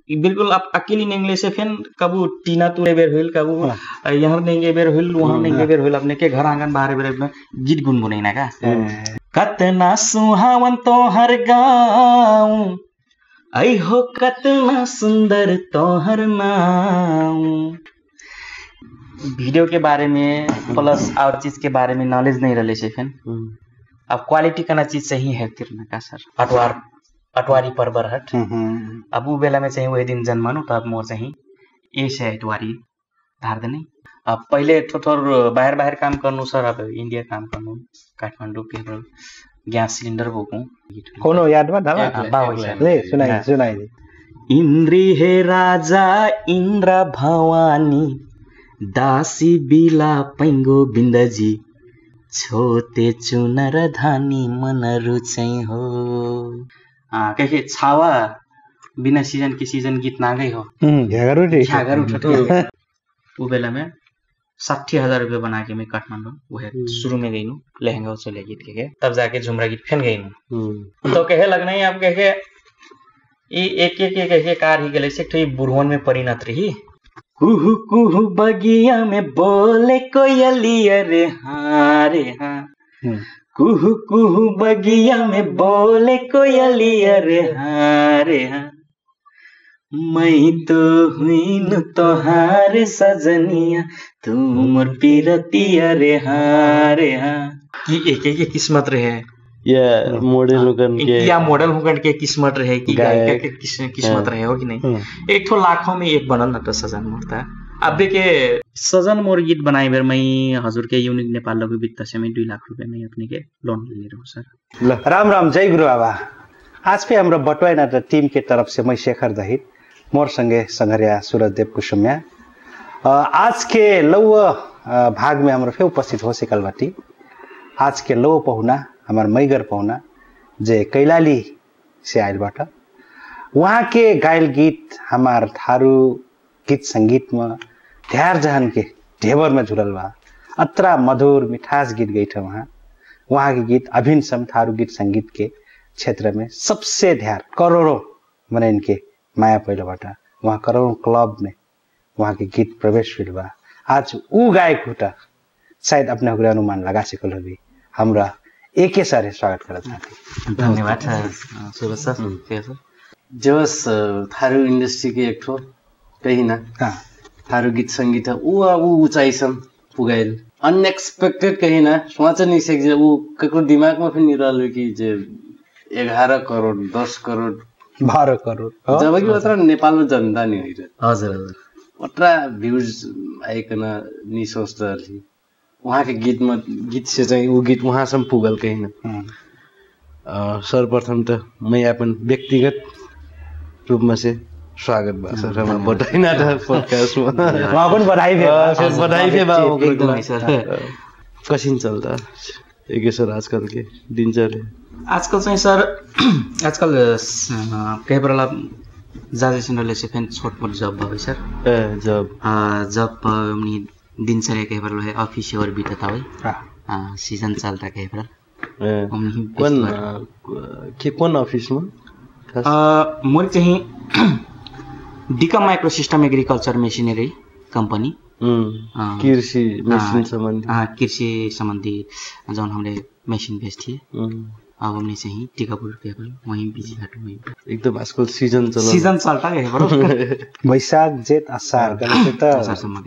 बिल्कुल आप अकेली नेंगले से फेन कबू टीना तुरे बेर होइल कबू यहाँ नेंगे बेर होइल वहाँ नेंगे बेर होइल अपने के घर आंगन बाहर बेर में गीत गुनगुनाइना का कतना सुहावन तोहर गाँव आई हो कतना सुंदर तोहर नाम। वीडियो के बारे में प्लस और चीज के बारे में नॉलेज नहीं रहे से फेन अब क्वालिटी का चीज सही है तिरना का सर अटवारी पर बरहट अब वो बेला में चाहिए वही दिन जन्मनु तब मोर चाहिए ए से अटवारी धार नहीं अब पहले थोर बाहर काम करनु सर अब इंडिया काम करनु काठमाडौँ के गैस सिलेंडर बोकूं कोनो याद में ले सुनाई इंद्री हे राजा इंद्र भवानी दासी बिला पैंगो बिन्दजी छोते चुनर धानी मन रुचै हो कहे छावा बिना सीजन के सीजन गीत नागै हो घ्यागर उठो वो बेला में 60,000 रुपये बना के मैं काठमांडू वह शुरू में गई लहंगा चले गीत के तब जाके झुमरा गीत फेन गई तो कहे लगना ही आप कहे एक कार ही गले से बुढ़वन में परिणत रही कुहू कुहू बगिया में बोले कोयलिया रे हाँ रे हाँ कुहू कुहू बगिया में बोले कोयलिया रे हाँ रे हाँ मैं तो हुई न तोहार सजनिया तुम पीरतिया रे हाँ रे हाँ कि एक किस्मत रहे या मॉडल हुकन के किस्मत रहे कि गायक के किस्मत रहे हो कि नहीं एक तो लाखों में एक बनल न तो सजन मोर अब के सजन मोर गीत बनाए बेर मैं हजुर के यूनिक नेपाल लघु वित्त से 2 लाख रुपये में अपने के लोन ले रहा हूँ सर। राम राम जय गुरु बाबा। आज पे हाम्रो बटवाई नाटक टीम के तरफ से मैं शेखर दहित मोर संगे संघरिया सूरजदेव कुसुम्या आज के लौ भाग में हाम्रो फेउ उपस्थित हो सकल बाटी। आज के लौ पहुना हमार मैगर पहुना जे कैलाली से आयल बाट वहाँ के गायल गीत हमार थारू गीत संगीत में ध्यार जहन के ढेबर में झुलल बा अत्रा मधुर मिठास गीत गई वहाँ के गीत अभिन्न सम थारू गीत संगीत के क्षेत्र में सबसे ध्यार करोड़ों मैंने इनके माया पहिलो बाट वहाँ करोड़ों क्लब में वहाँ के गीत प्रवेश हुई बा। आज ऊ गायक हुटा शायद अपने हुए अनुमान लगा सको भी हमरा एक सारे स्वागत करता है। धन्यवाद सूरज सर। जस थारू इंडस्ट्री के एक ठो कहीं ना थारू गीत संगीत है वो ऊंचाईसम पुगाइल अनएक्सपेक्टेड कहीं ना सोच नहीं सके वो कको दिमाग में फिर निराल कि जे 11 करोड़ 10 करोड़ 12 करोड़ जब कि उतना नेपाल में जनता नहीं हुई हजुर उतना व्यूज आइकन नहीं सोचता थी वहाँ के गीत से चाहिए वो गीत वहाँ से पुगल कहीं ना सर्वप्रथम तो मैं अपन व्यक्तिगत रूप में से स्वागत बा सर हम बधाई ना पॉडकास्ट में वहाँ पण बधाई पे बा एकदम सर कसिन चलता एक सर आजकल के दिनचर्या आजकल चाहिँ सर आजकल कई बेला जाजेसनले चाहिँ फेन छोटमोट जब भयो सर जब नि दिनचर्या कई बेला ऑफिस और बीतता हो सीजन चलता कई बेला कौन ऑफिस में मोर चाहिँ डिका माइक्रोसिस्टम एग्रीकल्चर मेसिनरी कंपनी कृषि मशीन संबंधी कृषि संबंधी जौन हमने मशीन बेचती है अब हमने चाहिए टीकापुर पेपर वहीं बिजी घाटों में एकदम आजकल सीजन चलता है बरोबर वैशाख जेठ असार गले त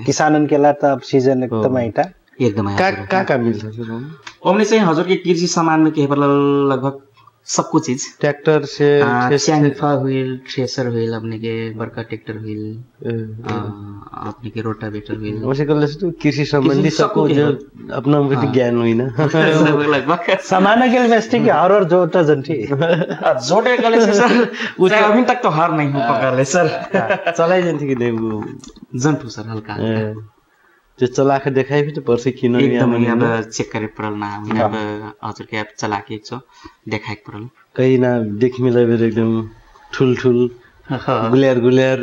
किसानन के ला त सीजन एकदम आइटा एकदम का मिल्छ हमने चाहिँ हजुर के कृषि सामान में के लगभग सबको चीज ट्रैक्टर से शैंफा व्हील थ्रेसर व्हील अपने के बड़का ट्रैक्टर व्हील अपने के रोटावेटर व्हील वैसे कल से तो कृषि संबंधी सबको जो अपना भी ज्ञान हुई ना लगभग सामान के बेचते कि हर जोटा जनठी जोटे कले से सर अभी तक तो हार नहीं हो पकड़ ले सर चलाई जंती कि देव जंतु सर हल्का जो चला के देखाई भी तो परसे किनो एकदम अब चेक करे पड़ल ना अब हजुर के चला के एक देखाइ पड़ल कहीं ना देख मिले एकदम ठुल गुलियर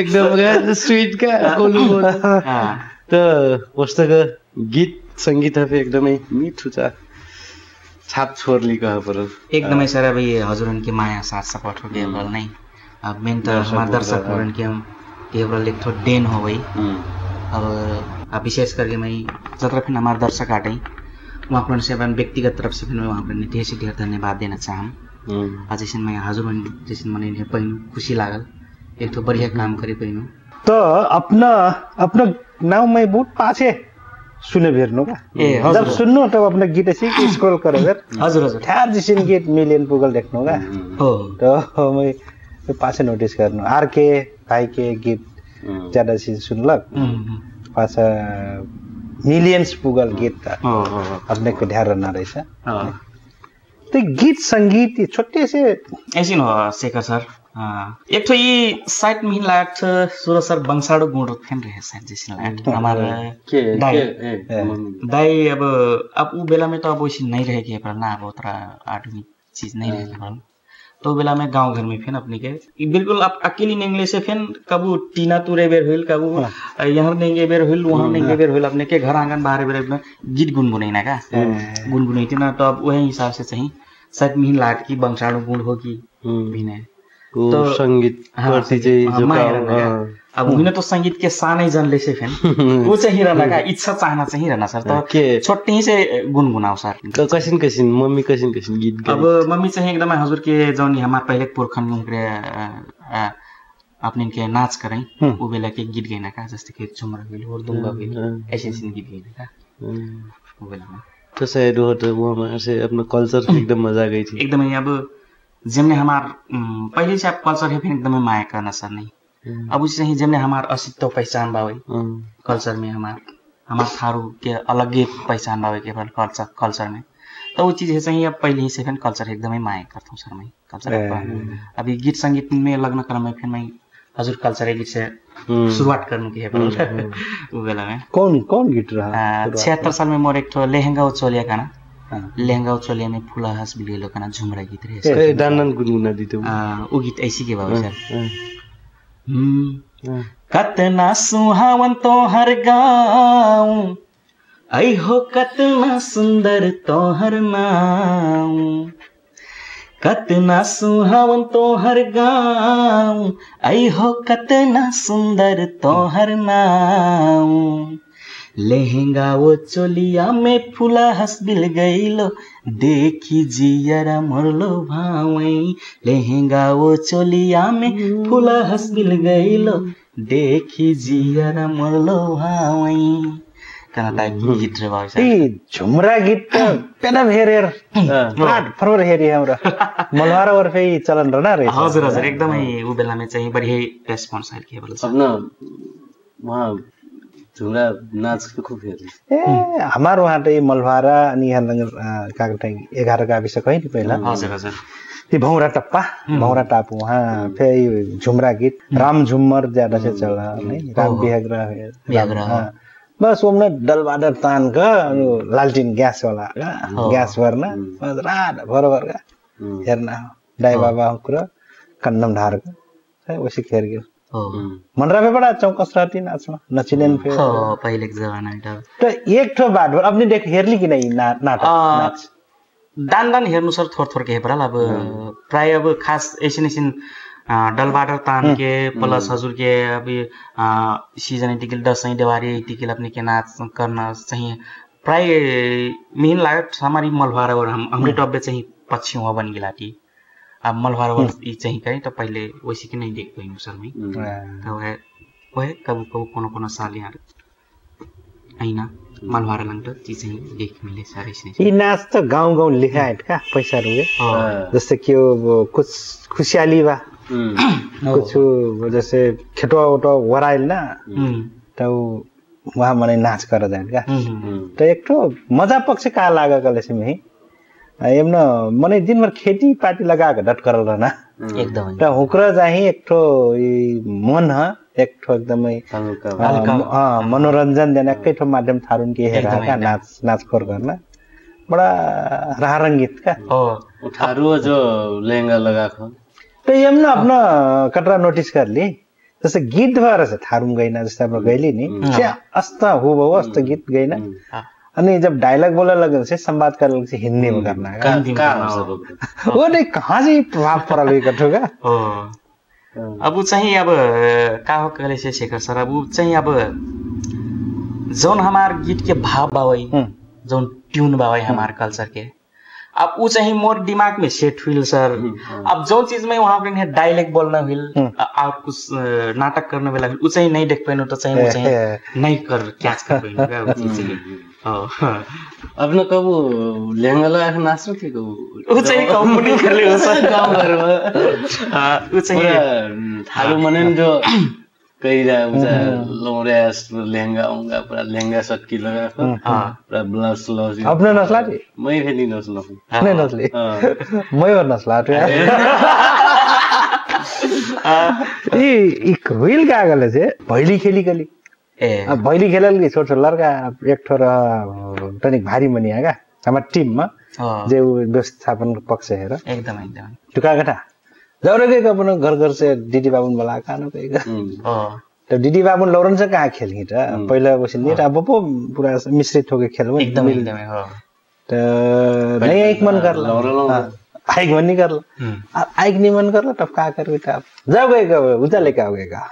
एकदम स्वीट का कोलू तो पुस्तक गीत संगीत है एकदमै मिठो छ छाप छोड़ली कहा पर एकदमै सर अब ये हजुरन के माया साथ सपोर्ट हो गया बल नहीं अब मेन त हमारे दर्शक लोगन के हम केवल एक ठो देन हो भाई। अब विशेष करके मैं जत्र फिर हमारे दर्शक आटे वहाँ पर से व्यक्तिगत तरफ से फिर मैं वहाँ पर ढेर से ढेर धन्यवाद देना चाहूँ। जैसे मैं हजुर जैसे मैंने पहिन खुशी लागल एक तो बढ़िया काम करे पहिनो। तो अपना नाम में बहुत पाछे सुने भेट्नु का जब सुन्नु तब अपना गीत ऐसे स्क्रॉल करो फिर हजुर हजुर ठ्यार जिसिन गीत मिलियन पुगल देख्नु का हो तो मैं पाछे नोटिस गर्नु आरके भाई के गीत ज्यादा सीन सुनलक पाछा मिलियंस पुगल गीत अपने को ध्यान रहना रहेछ। तो गीत संगीत छोटे से ऐसे हो शेखर सर एक तो ये साइड में लाट सूरज सर बंसाड़ो गुण फैन रहे साइड जैसे लाट हमारा दाई अब वो बेला में तो अब वैसे नहीं रहे के पर ना अब उतना आधुनिक चीज नहीं रहे के तो बेला में गांव घर में फैन अपने के बिल्कुल आप अकेली नेंगले से फैन कबू टीना तुरे बेर हुई कबू यहाँ नेंगे बेर हुई वहाँ नेंगे बेर हुई अपने के घर आंगन बाहर बेर में गीत गुनगुनाई ना का गुनगुनाई थी ना तो अब वही हिसाब से चाहिए साइड में लाट की बंसाड़ो गुण होगी भी नहीं तो संगीत प्रति चाहिँ अब उन्हें तो संगीत के सानै जनले से फैन वो चाहिँ रहना का इच्छा चाहना चाहिँ रहना सर तो छोटे ही से गुनगुनाओ सर कसिन मम्मी कसिन गीत अब मम्मी चाहिँ एकदमै हजुर के जौनी हमार पहले पुरखन अपने के नाच करें वो बेला के गीत गैना का जैसे कि झुमरा गइल और दुंगा गइल ऐसे गीत गैना का वो बेला में तो शायद वो तो वहाँ से अपना कल्चर एकदम मजा गई थी एकदमै अब जेमने हमार पहले से आप कल्चर है फिर एकदमै माया करना सर नहीं अब उसी से जेमने हमार अस्तित्व पहचान बावे कल्चर में हमार थारू के अलग पहचान बावे के कल्चर में तो वो चीज है चाहिए अब पहले ही से फिर कल्चर एकदमै माया करता हूँ सर मैं कल्चर अभी गीत संगीत में लग्न कर मैं फिर मैं हजुर कल्चर गीत से शुरुआत करने की है वो बेला में कौन गीत रहा 76 साल में मोर एक ठो लहंगा उचोलिया का ना लहंगा उचोलिया में फूला हंस बिलियो का ना झुमरा गीत रहे डांडन गुनगुना दीते वो गीत ऐसी के बाबू सर कतना सुहावन तोहर गाँव आई हो कतना सुंदर तोहर नाम कतना सुहावन तोहर गाँव आई हो कतना सुंदर तोहर नाम लहंगा वो चोलिया में फूला हंसबिल गईलो देखी जियरा मोरलो भावई लहंगा वो चोलिया में फूला हंसबिल गईलो देखी जियरा मोरलो भावई कना गीत रे बाबु सर झुमरा गीत पेना हेरेर हाट फरवर हेरी हमरा मलवार और फे चलन रहना रे हजुर हजुर एकदमै उ बेला में चाहिँ बढी रेस्पोन्स आइल के बोल अब न वहाँ झुमरा नाच खूब हेर्नु ए हमार वहाँ त मलवारा अनि यहाँ कागटाई 11 गाविस कहीं नि पहिला हजुर हजुर ती भौरा टापू वहाँ फिर झुमरा गीत राम झुम्मर ज्यादा से चला नहीं राम बिहाग्रा बस उमने डलबादर तान का लालटिन गैस वाला गैस भरना रात भर का हेर्ना दाई बाबा कुरा कन्नम ढार का वैसे खेर गयो मनरा पे बड़ा चौकस रहती नाचमा नचिनेन पे पहिले के जमाना में तो एक ठो बात अपने देख हेरली कि नहीं नाटक दान हेर्नु सर थोर के हेपरल अब प्राय अब खास एसिन डलबाटर तान के प्लस हजुर के अभी सीजन टिकल दसैं दिवाली टिकल अपने के नाच करना चाहिए प्राय मेन लागत हमारी मलवार और हमरे टब्बे चाहिँ पछि हुआ बन गिलाटी अब मलवार और ई चाहिँ कहीं तो पहले वैसे कि नहीं देख पाइनु सर में तो वह कबू कोनो साल यहाँ आइना मलवार लंग तो चीज चाहिँ देख मिले सारे इसने ई नाच तो गाउँ लिखा है का पैसा रुए जैसे कि वो कुछ खुशहाली बा कुछ जैसे खेतवा उठवा वराइल ना तो वहाँ मने नाच कर जाए क्या तो एक तो मजा पक्ष का लागा कल से में एम न मने दिन भर खेती पाती लगा के डट करल रहना एकदम तो हुकरा जाही एक तो मन है एक तो एकदम मनोरंजन देने के तो माध्यम थारुन के हेरा का नाच कर करना बड़ा रंगीत का थारू जो लहंगा लगा खो तो ये हमने अपना कटरा नोटिस कर ली जैसे गीत भर से थारूम गई ना जैसे हम गईली नहीं क्या अस्ता हो वो अस्त गीत गई ना अनि जब डायलॉग बोलने लगे से संवाद कर लगे से हिंदी में करना है वो नहीं कहाँ से प्रभाव पड़ा लगी कटोगा अब ऊ चाहिँ अब का हो कहले से शेखर सर अब ऊ चाहिँ अब जौन हमार गीत के भाव बावई जौन ट्यून बावई हमार कल्चर के अब ऊ चाहिँ मोर दिमाग में सेट हुई सर अब जो चीज में वहाँ पर डायलेक्ट बोलना हुई और कुछ नाटक करने वाला ऊ चाहिँ नहीं देख पाइनु तो चाहिँ ऊ चाहिँ नहीं कर कैच कर पाइनु क्या ऊ चीज अब न कब लहंगा लगा के नाच रहे थे कब ऊ चाहिँ कम्युनिटी कर ले उस काम करो ऊ चाहिँ थारू मनन जो कई रहा लौड़े लहंगा होगा पूरा लहंगा सटकी लगा पूरा ब्लाउज ब्लाउज अपने नस्ला जी मैं फेली नस्ला नहीं नस्ली मैं और नस्ला तो ये रील का गले से भैली खेली गली अब भैली खेलल की छोट छोट लड़का एक ठोर तनिक भारी मनी आएगा हमारे टीम में जो व्यवस्थापन पक्ष है एकदम एकदम टुका गठा जौरे गए अपन घर घर से दीदी बाबुन बोला कानो गएगा तो दीदी बाबुन लौरन से कहाँ खेलेंगे तो पहले वो सिंधी तो अब वो पूरा मिश्रित होके खेलो एकदम एकदम हो तो नहीं एक मन कर ला आइक मन नहीं कर ला आइक नहीं मन कर ला तब क्या करोगे तब जब गएगा उधर लेके आओगेगा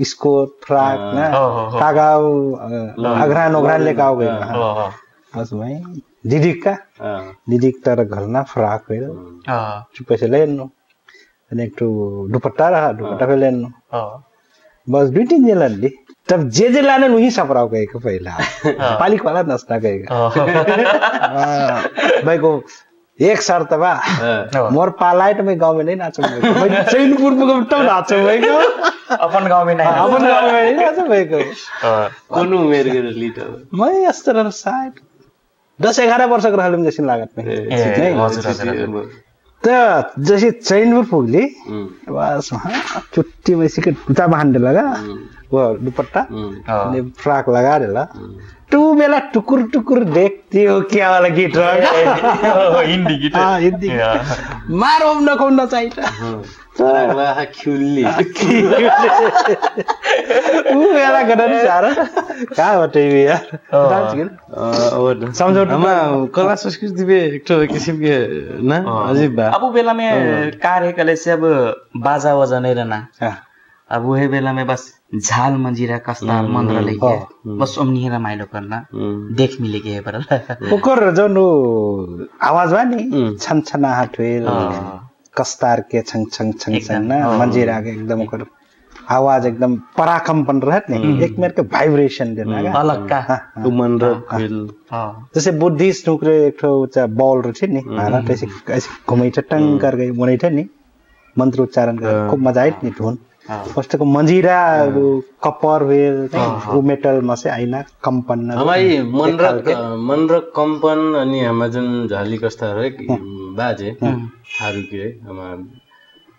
इसको फ्राक ना कागाव अगरान ओगरान लेके आओगेगा बस मैं दीदी तर घर ना फ्राक है पैसे ले नो एक तो दुपट्टा रहा दुपट्टा पे ले नो बस 2-3 दिन ली तब जे लाने वही सपराव गएगा पहला पालिक वाला नस्ता गएगा भाई को एक शर्त बा मोर पालाए तो मैं गांव में नहीं नाचूंगा मैं चैनपुर में तब नाचूं भाई को अपन गांव में नहीं नाचूं भाई को कौन उमेर के लीटर मैं इस तरह साइड 10-11 वर्ष को रहलुम जैसी लागत में नहीं तो जैसे चैनपुर पुगली बस वहाँ चुट्टी में इसी के कुत्ता बांधने लगा वो दुपट्टा फ्राक लगा देला तो बेला टुकुर टुकुर देखती हो क्या वाला गीत हिंदी गीत हिंदी मारो न कौन चाहिए वाह खुली वो बेला गडन सारा का बटे यार डांस और समझो हम कला संस्कृति पे एक तो किस्म के ना अजीब बा अब बेला में कार्य कले से अब बाजा वजा नहीं रहना अब वही बेला में बस झाल मंजीरा कस्ता मंत्र लेके बस ओमनी रमाइलो करना देख मिले के है पर ओकर जो नो आवाज बा नि छन छना हाथवेल कस्तार के छंग छंग छंग छंग ना मंजीरा के एकदम ओकर आवाज एकदम पराकंपन रहत नहीं एक मेर के वाइब्रेशन देना का अलग का मन रखेल जैसे बुद्धिस्ट नुकरे एक ठो बॉल रहे नि हाना ऐसे ऐसे घुमै टंग कर गई मोनै थे नि मंत्र उच्चारण कर खूब मजा आई नि धुन फर्स्ट को मंजीरा कपर वेल वो मेटल में से आइना कंपन हमारी मन र कंपन अनि हम जुन झाली कस्ता रहे बाजे थारू के हम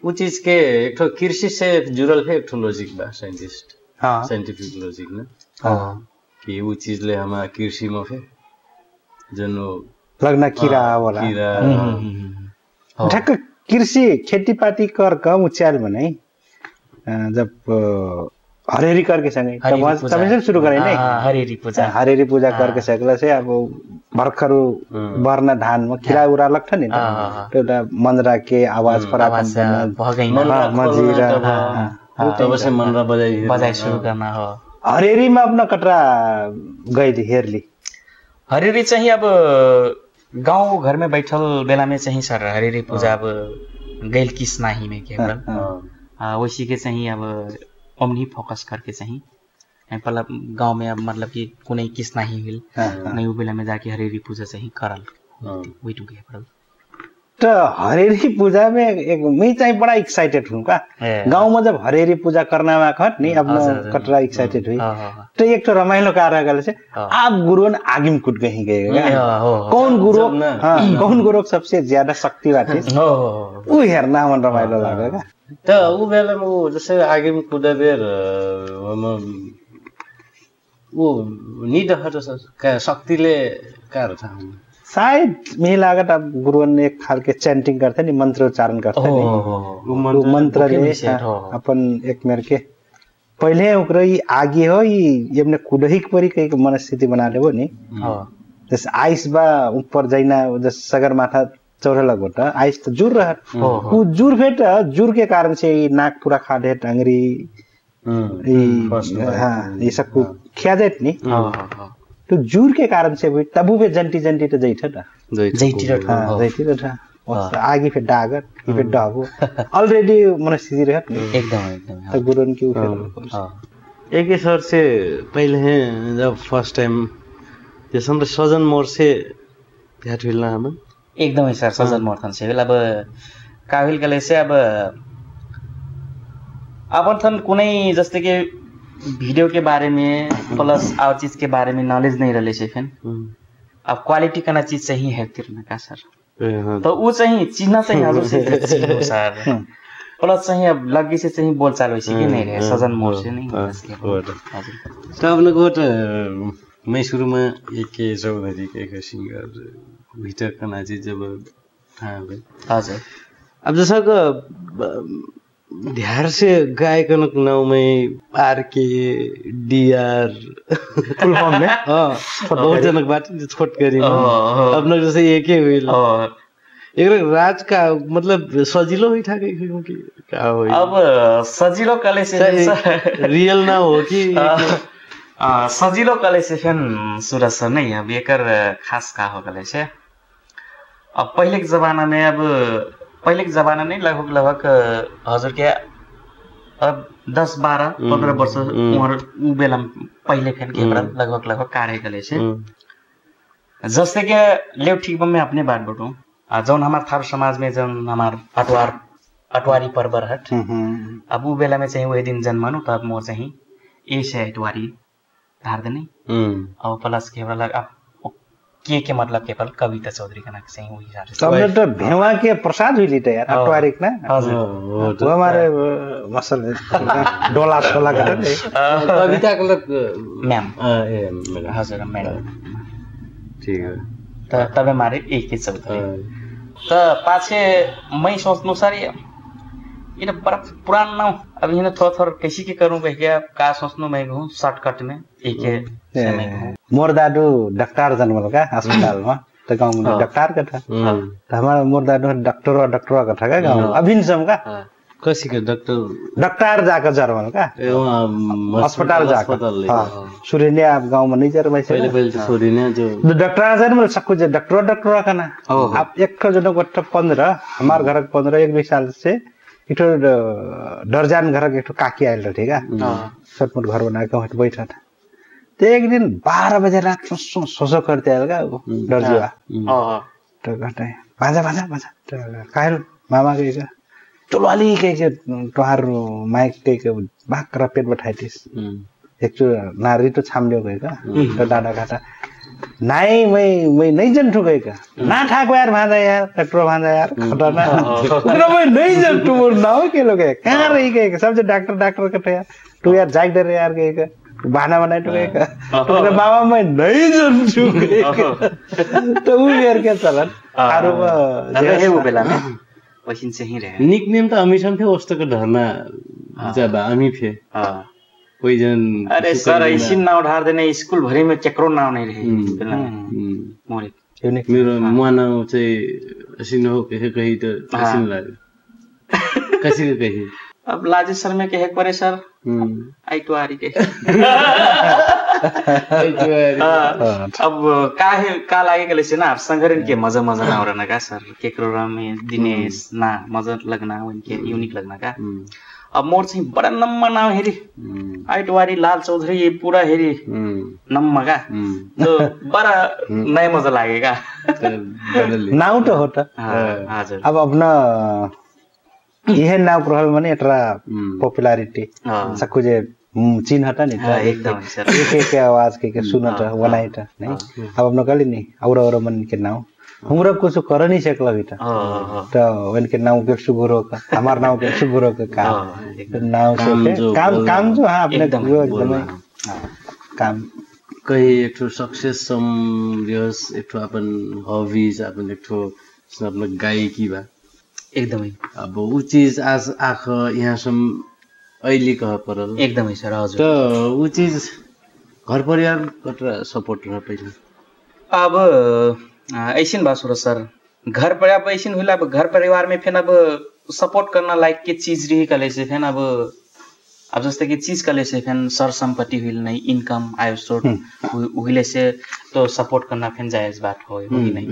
वो चीज के एक ठो कृषि से जुड़ल है एक ठो लॉजिक बा साइंटिस्ट साइंटिफिक लॉजिक ना कि वो चीज ले हम कृषि में फे जनो लगना कीड़ा वाला कीड़ा ठक कृषि खेतीपाती कर कम उच्चार बनाई जब हरेरी करके संगे तब से शुरू करे नहीं हरेरी पूजा करके सकला से अब भर्खर बर्ना धान में खिरा उरा लग्छ नि एउटा मंजरा के आवाज पराकन मजीरा तब से मंजरा बजाई शुरू करना हो हरेरी में अपना कटरा गई हेरली हरेरी चाहिँ अब गाउँ घर में बैठल बेला में चाहिँ सर हरेरी पूजा अब गैल किस नाही में के वैसी के चाहिँ अब ओमनी फोकस करके चाहिँ मतलब गांव में अब मतलब कि कुनै किस नहीं हिल नहीं वो बेला में जाके हरेरी पूजा चाहिँ करल वही टू गए पड़ल तो हरेरी पूजा में एक मैं चाहिँ बड़ा एक्साइटेड हूँ का गांव में जब हरेरी पूजा करना में खत नहीं अपना कटरा एक्साइटेड हुई तो एक तो रमाइलो कार्य गले से आप गुरुन आगिम कुट गई गए कौन गुरु सबसे ज्यादा शक्ति बाटे वो हेर्ना मन रमाइलो लागेगा तो वो बेला में वो जैसे आगे में कूदा बेर वो नीड हटो सर शक्ति ले क्या रहता है शायद मैं लागत अब गुरुवन ने एक खाल के चैंटिंग करते नहीं मंत्र उच्चारण करते नहीं मंत्र ले अपन एक मेर के पहले उकरा ये आगे हो ये अपने कुदहिक परी के मनस्थिति बना ले वो नहीं जैसे आइस बा ऊपर जाइना जैसे सगरमाथा चौरलगबाट आइस त जुर रह उ जुर फेट जुर के कारण से नाक पूरा खाडे टंगरी ये सब ख्याजेत नि तो जुर के कारण से भी तबु पे जंटी तो जैठ त जैठी रह आगे फिर डागत फिर डागो ऑलरेडी मनस्थिति रहत एकदम तो गुरुन की उफेर एक सर से पहले हैं जब फर्स्ट टाइम त्यसम त सजन मोर से भेट हुइल हम एकदमै सर सजन मोर थन से अब काबिल कले से अब अपन थन कुनै जस्तै कि वीडियो के बारे में प्लस और चीज के बारे में नॉलेज नहीं रहले से फिर अब क्वालिटी करना चीज चाहिए है तिरना का सर तो वो चाहिए चिन्ह चाहिँ हजुर से सर प्लस चाहिँ अब लगी से चाहिँ बोलचाल होइसे कि नहीं रहे सजन मोर से नहीं हजुर त अपनको मैं शुरू में एक चौधरी के सिंगर भीतर करना चाहिए जब हजुर अब जैसा ध्यान से गायकन नाम में आर के डीआर फुल फॉर्म में बहुत जनक बात छोट करी अपना जैसे एक ही हुई एक राज का मतलब सजिलो हुई था कि क्या हुई अब सजिलो कले से रियल ना हो कि सजिलो कले से फैन सूरज सर नहीं अब एकर खास का हो कले से अब पहले के जमाना में अब पहले के जमाना नहीं लगभग हजुर के अब 10-12-15 वर्ष उमर उ बेला पहले फैन के लगभग कार्य कले से जैसे कि ले ठीक मैं अपने बात बटूं जौन हमार थारू समाज में जौन हमार अटवारी पर्व हट अब उ बेला में चाहिँ वही दिन जन्मनु तब म चाहिँ ए से अटवारी धार देने अब प्लस केवल अब के मतलब केवल कविता चौधरी का नाम से वही हिसाब से हमने तो भेवा के प्रसाद हुई लीटे यार अटवारी ना वो हमारे मसल डोला सोला करते कविता का लग मैम हजुर मैडम ठीक है तब हमारे एक ही चौधरी तो पाछे मैं सोच्नु सर ये बड़ा पुराना ना अब ये थोड़ा कैसी के करूं कह के का सोच्नु मैं हूं शॉर्टकट में एक मोर दादू डॉक्टर जन्मल का अस्पताल में तो गांव में डॉक्टर का था तो हमारा मोर दादू डॉक्टर का था गांव अभिन सम का कसी के डॉक्टर जाकर जन्मल का अस्पताल जाकर हां सूर्यने आप गांव में नहीं जर भाई पहले तो सूर्यने जो डॉक्टर जन्मल सबको डॉक्टर का ना आप एक जन को 15 हमार घर 15-20 साल से एक दर्जन घर एक काकी आयल रहे ठीक है सटमुट घर बना के बैठा था तो एक दिन 12 बजे रात सोसो करते आएगा वो दर्जुआ तो कहते हैं बाजा काहे मामा के चलवाली के तोहार माइक के बाक रपेट बैठाइथिस एक नारी तो छाम्यो गएका तो दादा कहता नहीं मैं नहीं जंटू गएका ना ठाको यार भांजा यार डॉक्टर भांजा यार खतरना उतना मैं नहीं जंटू मोर नाव के लोग है कहां रही गए सबसे डॉक्टर कहते यार तू यार जाग दे रे यार गए बहाना बनाए तो गए तो बाबा मैं नहीं जंटू तो वो यार क्या चलन आरो है वो बेला में वैसिन से ही रहे निकनेम तो अमीशन थे ओस्तो का धरना जब आमी थे कोई जन अरे सर ऐसी नाव ढार देने स्कूल भरी में केकरो नाव नहीं रहे मोरे मेरो मुआना चाहिँ असिन हो कहीं तो असिन लाग्यो कसरी कहीं अब लाजे सर में कहे परे सर आइटवारी के अब का लागे गले से ना संगरन के मजा ना हो रहा का सर केकरो में दिनेश ना मजा लगना उनके यूनिक लगना का अब मोर चाहिँ बड़ा नम्मा नाम हेरी आइटवारी लाल चौधरी ये पूरा हेरी नम्मा का तो बड़ा नया मजा लागेगा नाउ तो होता हजुर अब अपना यह नाव रहल माने एटरा पॉपुलैरिटी सकु जे चिन्ह हटा नि त एकदम सर एक आवाज के सुनत वनाइट नहीं अब अपना कली नहीं और मन के नाव हमरा कुछ कर नहीं सकला बेटा तो उनके नाव के सुगुरो का हमार नाव के सुगुरो का काम नाव से काम जो है अपने एकदम काम कहीं एक ठो सक्सेस सम रियस एक ठो अपन हॉबीज अपन एक ठो अपन गायकी बा एकदमै अब उ चीज आज आख यहाँसम्म अहिले कह परल एकदमै सर हजुर त उ चीज घर परिवार कतरा सपोर्ट रह पहिला अब ऐसिन बा सुरज सर घर पर अब ऐसे होला अब घर परिवार में फेन अब सपोर्ट करना लायक के चीज रही कले से फेन अब जस्तै कि चीज कले से फेन सर संपत्ति हुइल नहीं इनकम आय स्रोत हुइले से तो सपोर्ट करना फेन जायज बात हो कि नहीं।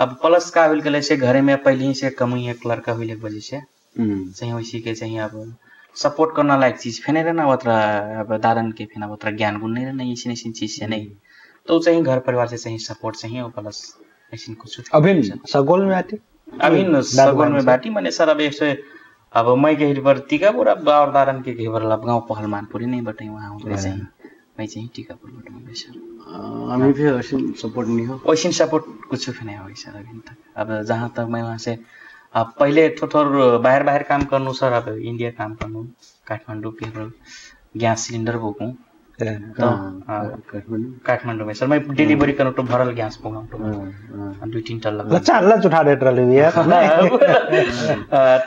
अब प्लस का हुइल कले से घरे में पहले ही से कमी एक लड़का हुइले वजह से चाहिँ वैसी के चाहिँ अब सपोर्ट करना लायक चीज फेन रहना उतरा अब दादन के फेन उतरा ज्ञान गुण नहीं रहना इसी चीज से नहीं तो चाहिँ घर परिवार से चाहिँ सपोर्ट चाहिँ हो प्लस ऐसी कुछ अभिन सगोल में आती अभिन सगोल में बाटी मैंने सर अब ऐसे अब मैं कहीं पर टीकापुर अब दादन के कहीं पर गाँव पहल मानपुरी नहीं बटे वहाँ हूँ चाहिँ मैं चाहिँ टीकापुर बटे मैं सर हमें भी ऐसे सपोर्ट नहीं हो वैसे सपोर्ट कुछ भी नहीं हो सर अभी तक। अब जहाँ तक मैं वहाँ से अब पहले थोड़ा बाहर काम करनू सर अब इंडिया काम करनू काठमाडौँ के गैस सिलेंडर बोकूँ काठमाडौँ में सर मैं डिलीवरी करना तो भरल गैस पोगाऊँ तो 2-3 टन लग लच्चा उठा देत रहले यार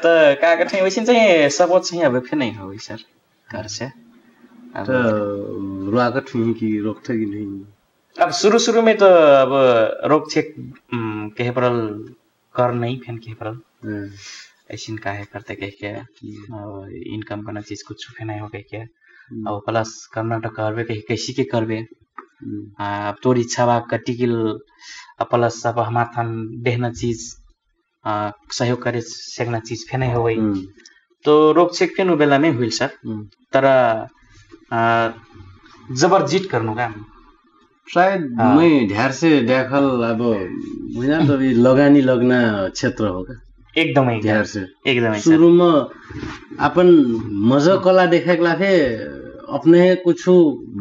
तो का कठिन वैसे चाहिँ सपोर्ट चाहिँ अब फिर नहीं हो सर घर से तो रुआकट हुई कि रोक थे कि नहीं। अब शुरू में तो अब रोक छेक कहे परल कर नहीं फेन कहे परल ऐसी काहे करते कह के इनकम करना चीज कुछ फेना हो कह के अब प्लस कर्नाटक करबे कहीं कैसी के करबे अब तोर इच्छा बा कटिकिल प्लस अब हमार थान देहना चीज सहयोग करे सेकना चीज फेने हो गई तो रोक छेक फेन बेला में हुई सर तर जबरजीत करनु का शायद मैं ध्यान से देखल अब मुझे तो भी लगानी लगना क्षेत्र होगा एकदमै ध्यान से एकदमै शुरू में अपन मजा कला देखे लाफे अपने कुछ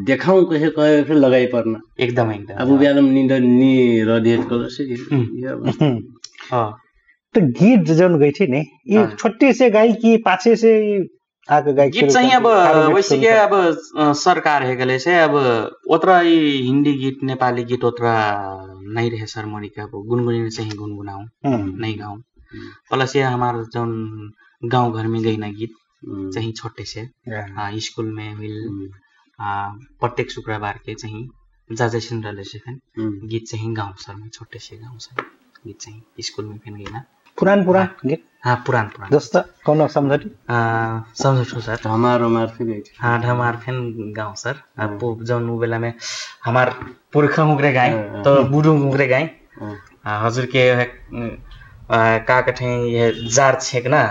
देखाऊं कहे कहे फिर लगाई पड़ना एकदमै अब व्यायाम नींद नी रडिएट कलर से हां तो गीत जन गई थी ने ये छोटे से गाय की पाछे से आके गाय गीत चाहिँ अब वैसे के अब सरकार है गले से अब ओतरा हिंदी गीत नेपाली गीत ओतरा नहीं रहे सर मोरी का अब गुनगुनी से ही गुनगुनाऊं नहीं गाऊं प्लस ये हमारा जो गांव घर में गई ना गीत चाहिए छोटे से स्कूल में हुई प्रत्येक शुक्रवार के चाहिए जाजेशन रहले से फैन गीत चाहिए गांव सर में छोटे से गांव सर गीत चाहिए स्कूल में फैन गई ना पुरान गीत हाँ पुरान जस्तो कौन समझटी समझो सर हमार फिर हाँ ढमार फैन गांव सर अब जौन बेला में हमार पुरखा उगरे गाय तो बुढ़ू उगरे गाय हजुर के का कठे ये जार छेक ना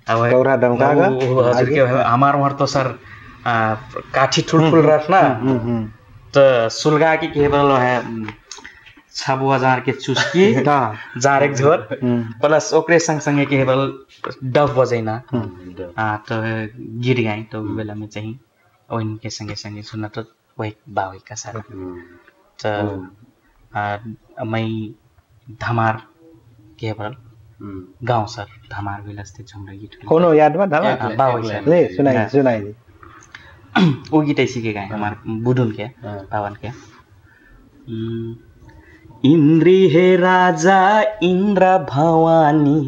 अब गौरा डमका का हजुर के हमार वहाँ तो सर काठी ठुल रखना तो सुलगा की केवल है 6,000 के चुस्की जार एक झोर प्लस ओकरे संग संगे केवल डब बजैना तो गिर गए तो बेला में चाहिए ओइन के संगे संगे सुनना तो वही बावी का सर तो मैं धमार केवल गांव सर धमार विलस्ते झुमरा गीत कोनो याद में धमार बावी सर ले सुनाई वो गीत ऐसी के गाए हमार बुडुन के पावन के इंद्री हे राजा इंद्र भवानी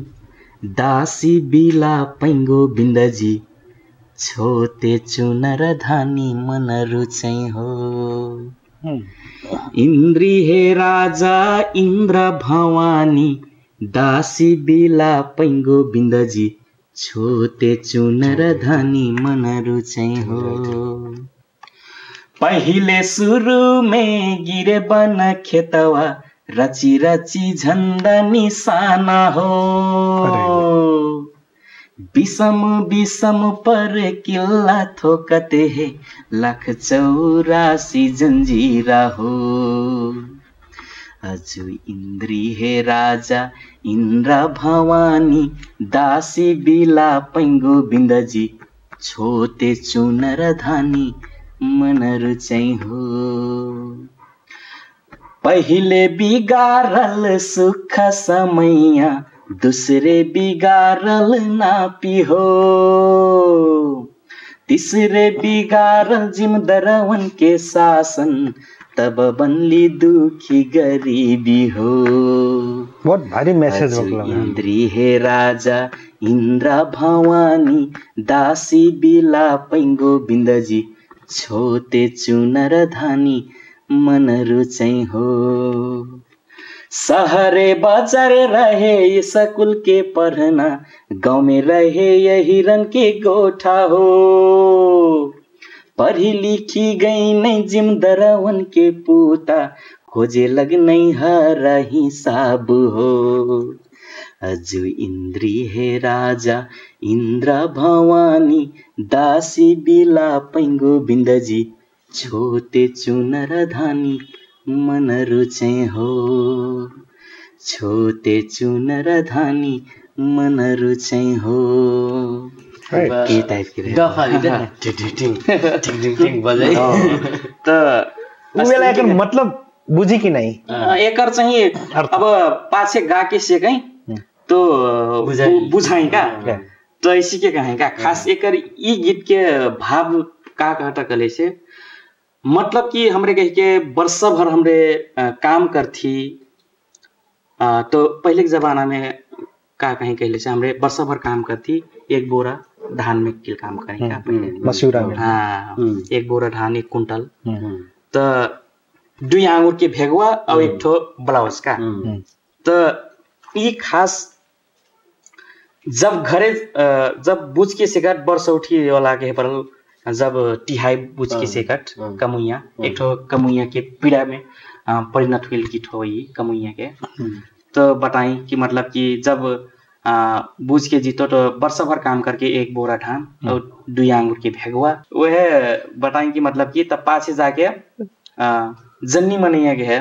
दासी बिला पैंगो बिन्दजी छोते चुनर धानी मन रुचै हो इंद्री हे राजा इंद्र भवानी दासी बिला पैंगो बिन्दजी छोते चुनर धानी मन रुचै हो पहिले सुरु में गिरे बन खेतवा रची रची झंडा निशाना हो विषम विषम पर किल्ला थोकते है 184 जंजीरा हो अजु इंद्री हे राजा इंद्र भवानी दासी बिला पैंगो बिन्दजी छोते चुनर धानी मन रुचै हो पहिले बिगारल सुख समैया दूसरे बिगारल नापी हो तीसरे बिगारल जिमदरवन के शासन तब बनली दुखी गरीबी हो बहुत भारी मैसेज इंद्री हे राजा इंद्र भवानी दासी बिला पैंगो बिन्दजी छोते चुनर धानी मन रुचै हो शहरे बाजारे रहे स्कूल के पढ़ना, गांव में रहे ये हिरन के गोठा हो। पढ़ी लिखी गई नहीं जिमदरवन के पूता, खोजे लग नहीं हरा हिसाब हो। अजु इंद्री है राजा इंद्र भवानी, दासी बिला पैंगो बिन्दजी, छोटे चुनर धानी मन रुचे हो। छोटे चुनर धानी मन रुचे हो। के टाइप के बेला एकर मतलब बुझी कि नहीं? एकर चाहिँ अब पाछे गाके सेकै तो बुझाई का तो ऐसी के कहें का खास एकर ई गीत के भाव का कहता कले से मतलब कि हमरे कह के वर्ष भर हमरे काम करथी। तो पहले के जमाना में का कहीं कहले से हमरे वर्ष भर काम करथी, एक बोरा धान में किल काम करें का पहले मसूरा में। हाँ, एक बोरा धान 1 कुंटल, तो 2 आंगुर के भेगवा और 1 ठो ब्लाउज का। तो ये खास जब घरे जब बुझ के सेकट वर्ष उठी वाला के पर जब टिहाई बुझ के सेकट कमुइया, एक ठो कमुइया के पीड़ा में परिणत हुई गीत हो ये कमुइया के। तो बताई कि मतलब कि जब बुझ के जीतो तो वर्ष भर काम करके 1 बोरा धान और 2 आंगुर के भेगवा, वह बताई कि मतलब कि तब पाछे जाके जन्नी मनैया के है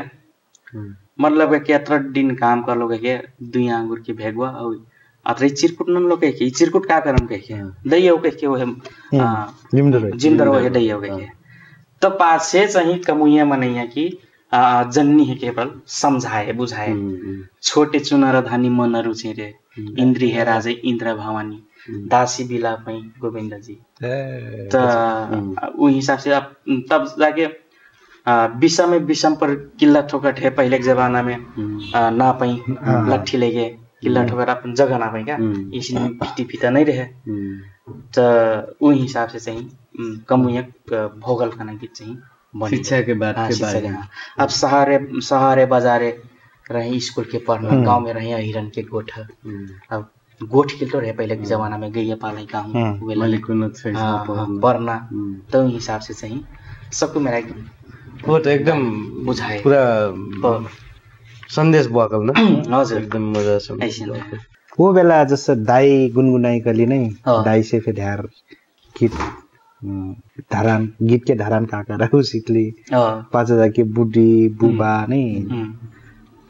मतलब के अत्र दिन काम कर लोगे के 2 आंगुर के भेगवा और अत्र चिरकुट नन लोग के चिरकुट का करम के दैयो के वो जिमदर वो दैयो के। तो पाछे चाहिँ कमुइया मनैया की जन्नी है केवल समझाए बुझाए। छोटे चुनर धानी मन रुचि रे, इंद्री है राजा इंद्र भवानी, दासी बिला पई गोविंद जी। तो वो हिसाब से अब तब जाके विषम पर किल्ला ठोकर है पहले के जमाना में ना पई लट्ठी लेके किल्ला ठोकर अपन जगह ना पई का इसलिए पिटी पिता नहीं रहे। तो वो हिसाब से चाहिँ कमुइया भोगल खाना गीत चाहिँ शिक्षा के बाद अब शहरे बाजारे रहे स्कूल के पढ़ना, गांव में रहे हिरन के गोठ। अब गोठ खेलते रहे पहले के जमाना में गैया पाले गाँव पढ़ना। तो हिसाब से चाहिँ सबको मेरा वो तो एकदम बुझाए पूरा संदेश बकल न हजुर एकदम मजा छ। वो बेला जस्तो दाई गुनगुनाइकली नै दाई से फिर ध्यार गीत धारान गीत के धारान काका रहु सिकली 5000 के बुढ़ी बुबा नहीं।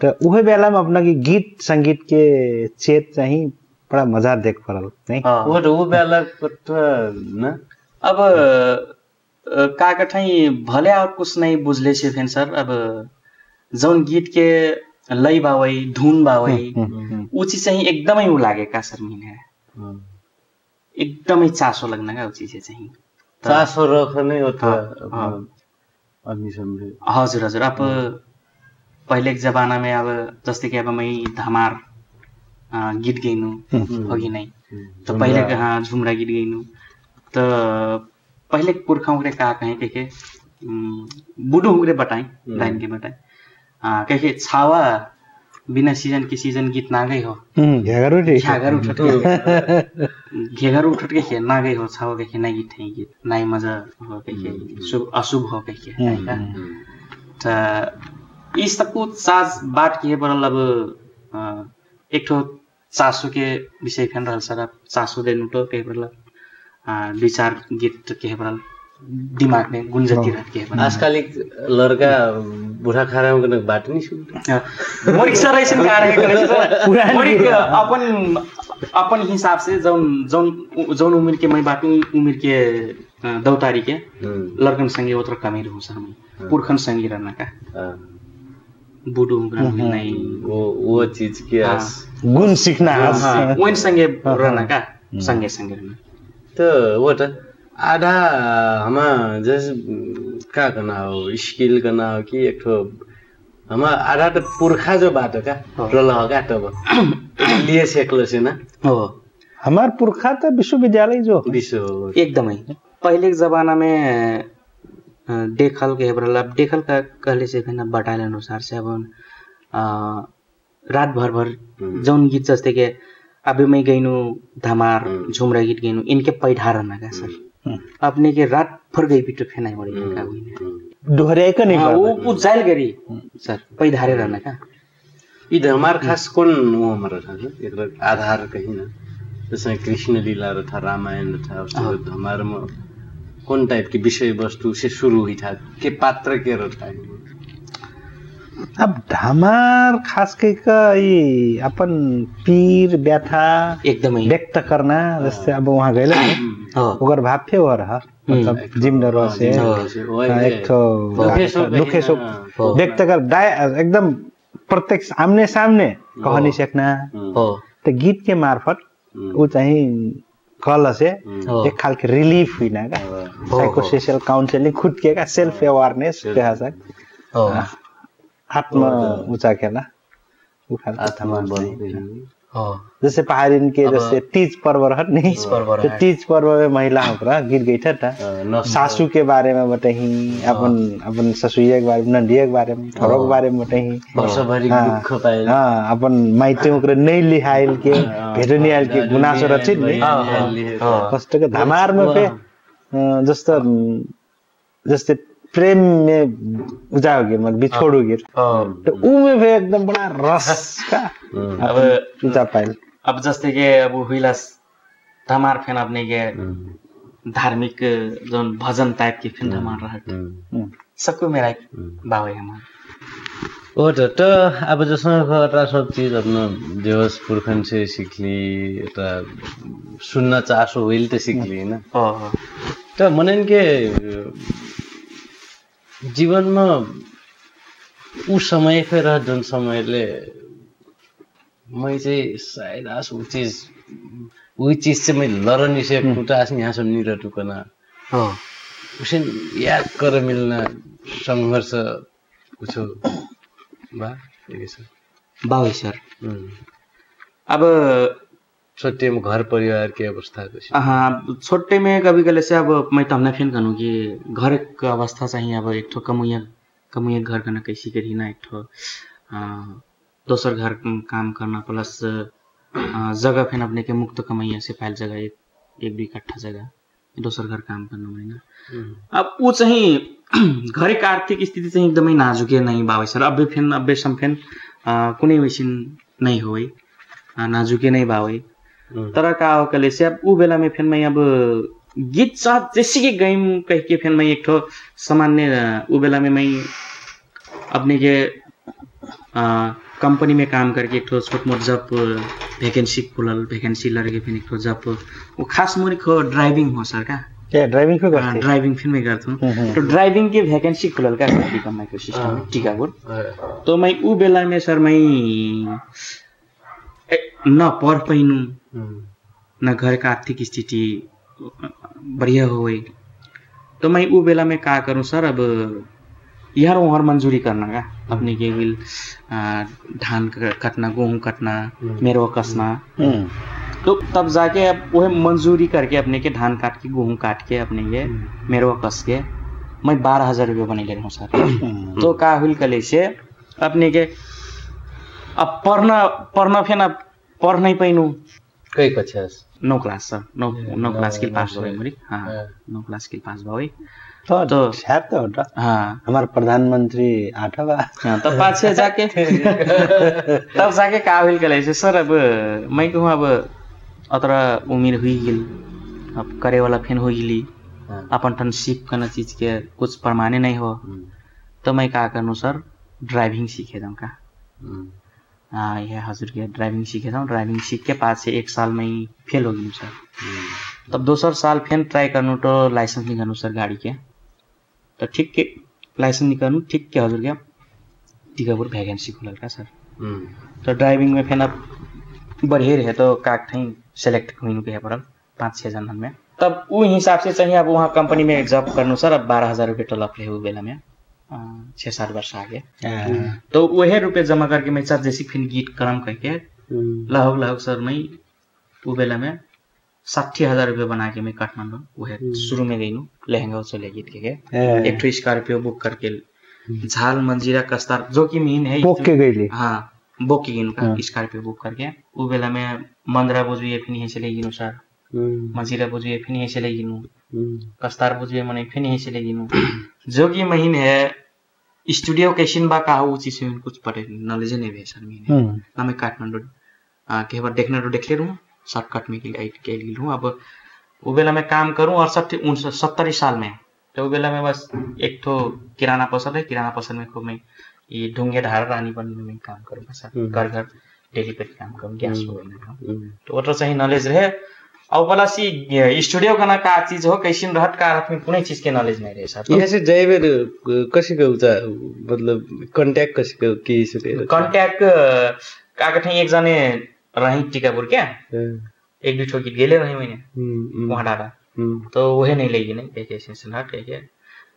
तो उहे बेला में अपना की गीत संगीत के चेत चाहिँ बड़ा मजा देख पड़ल नहीं। वो बेला न अब काका ठाई भले और कुछ नहीं बुझले से फेन सर। अब जौन गीत के लय बावई धुन बावई ऊ चीज चाहिँ एकदमै ऊ लागे का सर मिने एकदमै चासो लाग्न का ऊ चीज चाहिँ चासो रख्ने हो त आदमी समझे। हजुर हजुर अब पहले के जमाना में अब जस्तै कि अब मैं धमार गीत गइनु हो कि नहीं। तो पहले के हाँ झुमरा गीत गइनु तो पहले पुरखा के का कहे के बुढ़ो हुरे बताए लाइन के बताए कहे छावा बिना सीजन के सीजन गीत ना गई हो घेगर उठट के ना गई हो छावा के ना गीत है गीत नाई मजा हो के शुभ अशुभ हो के त इस तक साज बाट के बरल अब एक ठो चासो के विषय फेन रहल सर। चासो देनु तो के बरल 2-4 गीत के बरल दिमाग में गुंजती रहती है। आजकल एक लड़का बुढ़ा खा रहा है बात नहीं सुनता मोरिक सर ऐसे मोरिक अपन हिसाब से जौन उम्र के मैं बात उम्र के दौतारी के लड़कन संगे उतर कमी रहूं सर मैं पुरखन संगे रहना का बूढ़ो नहीं वो चीज के गुण सीखना वही संगे रहना का संगे रहना। तो वो तो आधा हमारा जैसे क्या करना हो स्किल करना हो कि एक तो हमारा आधा तो पुरखा जो बात है क्या रोला होगा तब लिए सेकलो से ना हो हमार पुरखा तो विश्वविद्यालय जो एकदम ही पहले के जमाना में देखल के बरल अब देखल का कहले से ना बटाले अनुसार से अब रात भर जौन गीत जस्तै के अबे मैं गइनु धमार झुमरा गीत गइनु इनके पैठार ना का सर अपने के रात भर गई बिटो फेनाइ बड़ी का हुइन दोहराइकन नहीं ऊ जाइल गरी सर पैधारे रहना का यी धमार खास कौन वो हमारा था एकरा आधार कहीं ना जैसे कृष्ण लीला रहा रामायण था उसको धमार में कौन टाइप की विषय वस्तु से शुरू हुई था के पात्र के रहा अब धमार खास ये अपन पीर व्यथा एकदमै व्यक्त करना जैसे अब वहाँ गए ओकर भाफ्य हो रहा मतलब जिमडर से एक तो दुखे सुख व्यक्त कर एकदम प्रत्यक्ष आमने सामने कहनी सकना तो गीत के मार्फत वो चाहिए कल से एक खाल के रिलीफ हुई ना का साइकोसोशियल काउंसलिंग खुद के का सेल्फ अवेयरनेस कहा सक आत्म ऊंचा खेला जैसे पहाड़ी के जैसे तीज पर्व रह नहीं तो तीज पर्व में महिला होकर गीत गई था सासू के बारे में बताही अपन अपन ससुरिया के बारे में नंदिया के बारे में ठरो के बारे में बताही हाँ अपन माइते ओकरे नहीं लिहाइल के भेटनी आइल के गुनासो रचित नहीं कष्ट के धमार में पे जस्ते प्रेम में उजाओगे मत बिछोड़ोगे तो ऊ में भी एकदम बड़ा रस का अब उजा पाइल अब जस्ते के अब हुइलास धमार फेन अपने के धार्मिक जोन भजन टाइप के फेन धमार रहत सबको मेरा बावे हमार ओ तो अब जसमा खतरा सब चीज अपना देवस पुरखन से सीखली एटा सुन्न चासो होइल त सीखली ना तो मनन के जीवन में ऊ समय फेर जुन समयले मैं चाहिँ सायद आस ऊ चीज से मैं लड़नी से कुटा आस यहाँ सब निर टुकना उसे याद कर मिलना संघर्ष कुछ बा ये सर बावे सर अब छोटे में घर परिवार की अवस्था हाँ छोटे में कभी कभी से अब मैं तो हमने फिर कहूँ कि घर का अवस्था चाहिए अब एक ठो कमुया घर करना कैसी करी ना एक ठो दोसर घर काम करना प्लस जगह फिर अपने के मुक्त कमैया से पहले जगह एक दुई कट्ठा जगह दोसर घर काम करना होइन अब वो चाहिँ घर का आर्थिक स्थिति चाहिँ एकदमै नाजुके नहीं बावे सर अबे सम्फेन कुनै वैसिन नहीं हो नाजुके नहीं बावे तर का हो कले से अब ऊ बेला में फिर मैं अब गीत साथ जैसे कि गईम कह के फिर मैं एक ठो सामान्य ऊ बेला में मैं अपने के कंपनी में काम करके एक ठो छोट मोट जब वैकेंसी खुलल वैकेंसी लड़के फिर एक ठो जब वो खास मोरी खो ड्राइविंग हो सर का ड्राइविंग को करते ड्राइविंग फिर मैं करता हूँ तो ड्राइविंग के वैकेंसी खुलल का माइक्रो सिस्टम टीकापुर तो मैं ऊ बेला में सर मैं न पढ़ पैनु न घर का आर्थिक स्थिति बढ़िया हो तो मैं ऊ बेला में का करूँ सर अब यार वहाँ मंजूरी करना का अपने के विल धान कटना गेहूं कटना मेरो कसना तो तब जाके अब वह मंजूरी करके अपने के धान काट के गेहूं काट के अपने के मेरो कस के मैं 12,000 रुपये बने ले रहा हूँ सर तो का हुई कले से अपने के अब पढ़ना फिर अब पढ़ नहीं पैनु कई कक्षा 9 क्लास सर 9 क्लास के पास हुए मेरी हाँ 9 क्लास के पास हुए तो शायद तो होता हाँ हमारे प्रधानमंत्री आठा बा तब पाछे जाके तब जाके का हुई कले से सर अब मैं कहूँ अब अतरा उम्र हुई गिल अब करे वाला फेन हो गिली अपन ठन सीख करना चीज के कुछ प्रमाणे नहीं हो तो मैं का करनू सर ड्राइविंग सीखे जाऊँ का हाँ यह हजुर के ड्राइविंग सीखे जाऊँ ड्राइविंग सीख के पास से 1 साल में ही फेल हो गई सर तब दोसर साल फेन ट्राई करनू तो लाइसेंस निकालू सर गाड़ी के तो ठीक के लाइसेंस निकालू ठीक के हजुर क्या टीकापुर वैकेंसी खुलल का सर तो ड्राइविंग में फेन अब बढ़िया रहे तो काक थे सेलेक्ट हुई के पड़ल 5-6 जना में तब वो हिसाब से चाहिए अब वहाँ कंपनी में जॉब करनू सर अब 12,000 रुपये टलप ले हुए बेला में 6-7 वर्ष आगे तो वही रुपये जमा करके मैं सर जैसी फिर गीत करम करके लगभग सर मैं वो बेला में 60,000 रुपये बना के मैं काठमांडू वह शुरू में गई नू लहंगा चले गीत के एक ठो स्कॉर्पियो बुक करके झाल मंजीरा कस्तार जो कि मीन है पोके गईले हाँ बुकिंग का स्कॉर्पियो बुक करके वो बेला में मंदरा बुझु ये फिर यहीं से ले गिनु सर मंजीरा बुझु ये फिर यहीं से ले गिनु कस्तार बुझु ये मने फिर यहीं से ले गिनु जो कि महीन है स्टूडियो कैसिन बा का हो चीज में कुछ पढ़े नॉलेज नहीं है सर मीन ना मैं काठमांडू के बार देखना तो देख ले रहूं शॉर्टकट में के लिए लूं अब वो बेला में काम करूं 70 साल में तो वो बेला में बस एक तो किराना पसल है किराना पसल में खूब मैं ये ढूंगे ढार रानी बनने में काम करूंगा सर घर घर डेली पे काम करूँ गैस तो वो तो सही नॉलेज रहे और वाला सी स्टूडियो का ना का चीज हो कैसे रहत का हाथ में कुछ चीज के नॉलेज नहीं रहे सर यहाँ से जयवेर कसी का उचा मतलब कांटेक्ट कसी का की से कांटेक्ट का कठिन एक जने रही टीकापुर क्या एक दो गीत गेले रही मैंने वहाँ डाला तो वही नहीं लेगी नहीं कैसे सुना क्या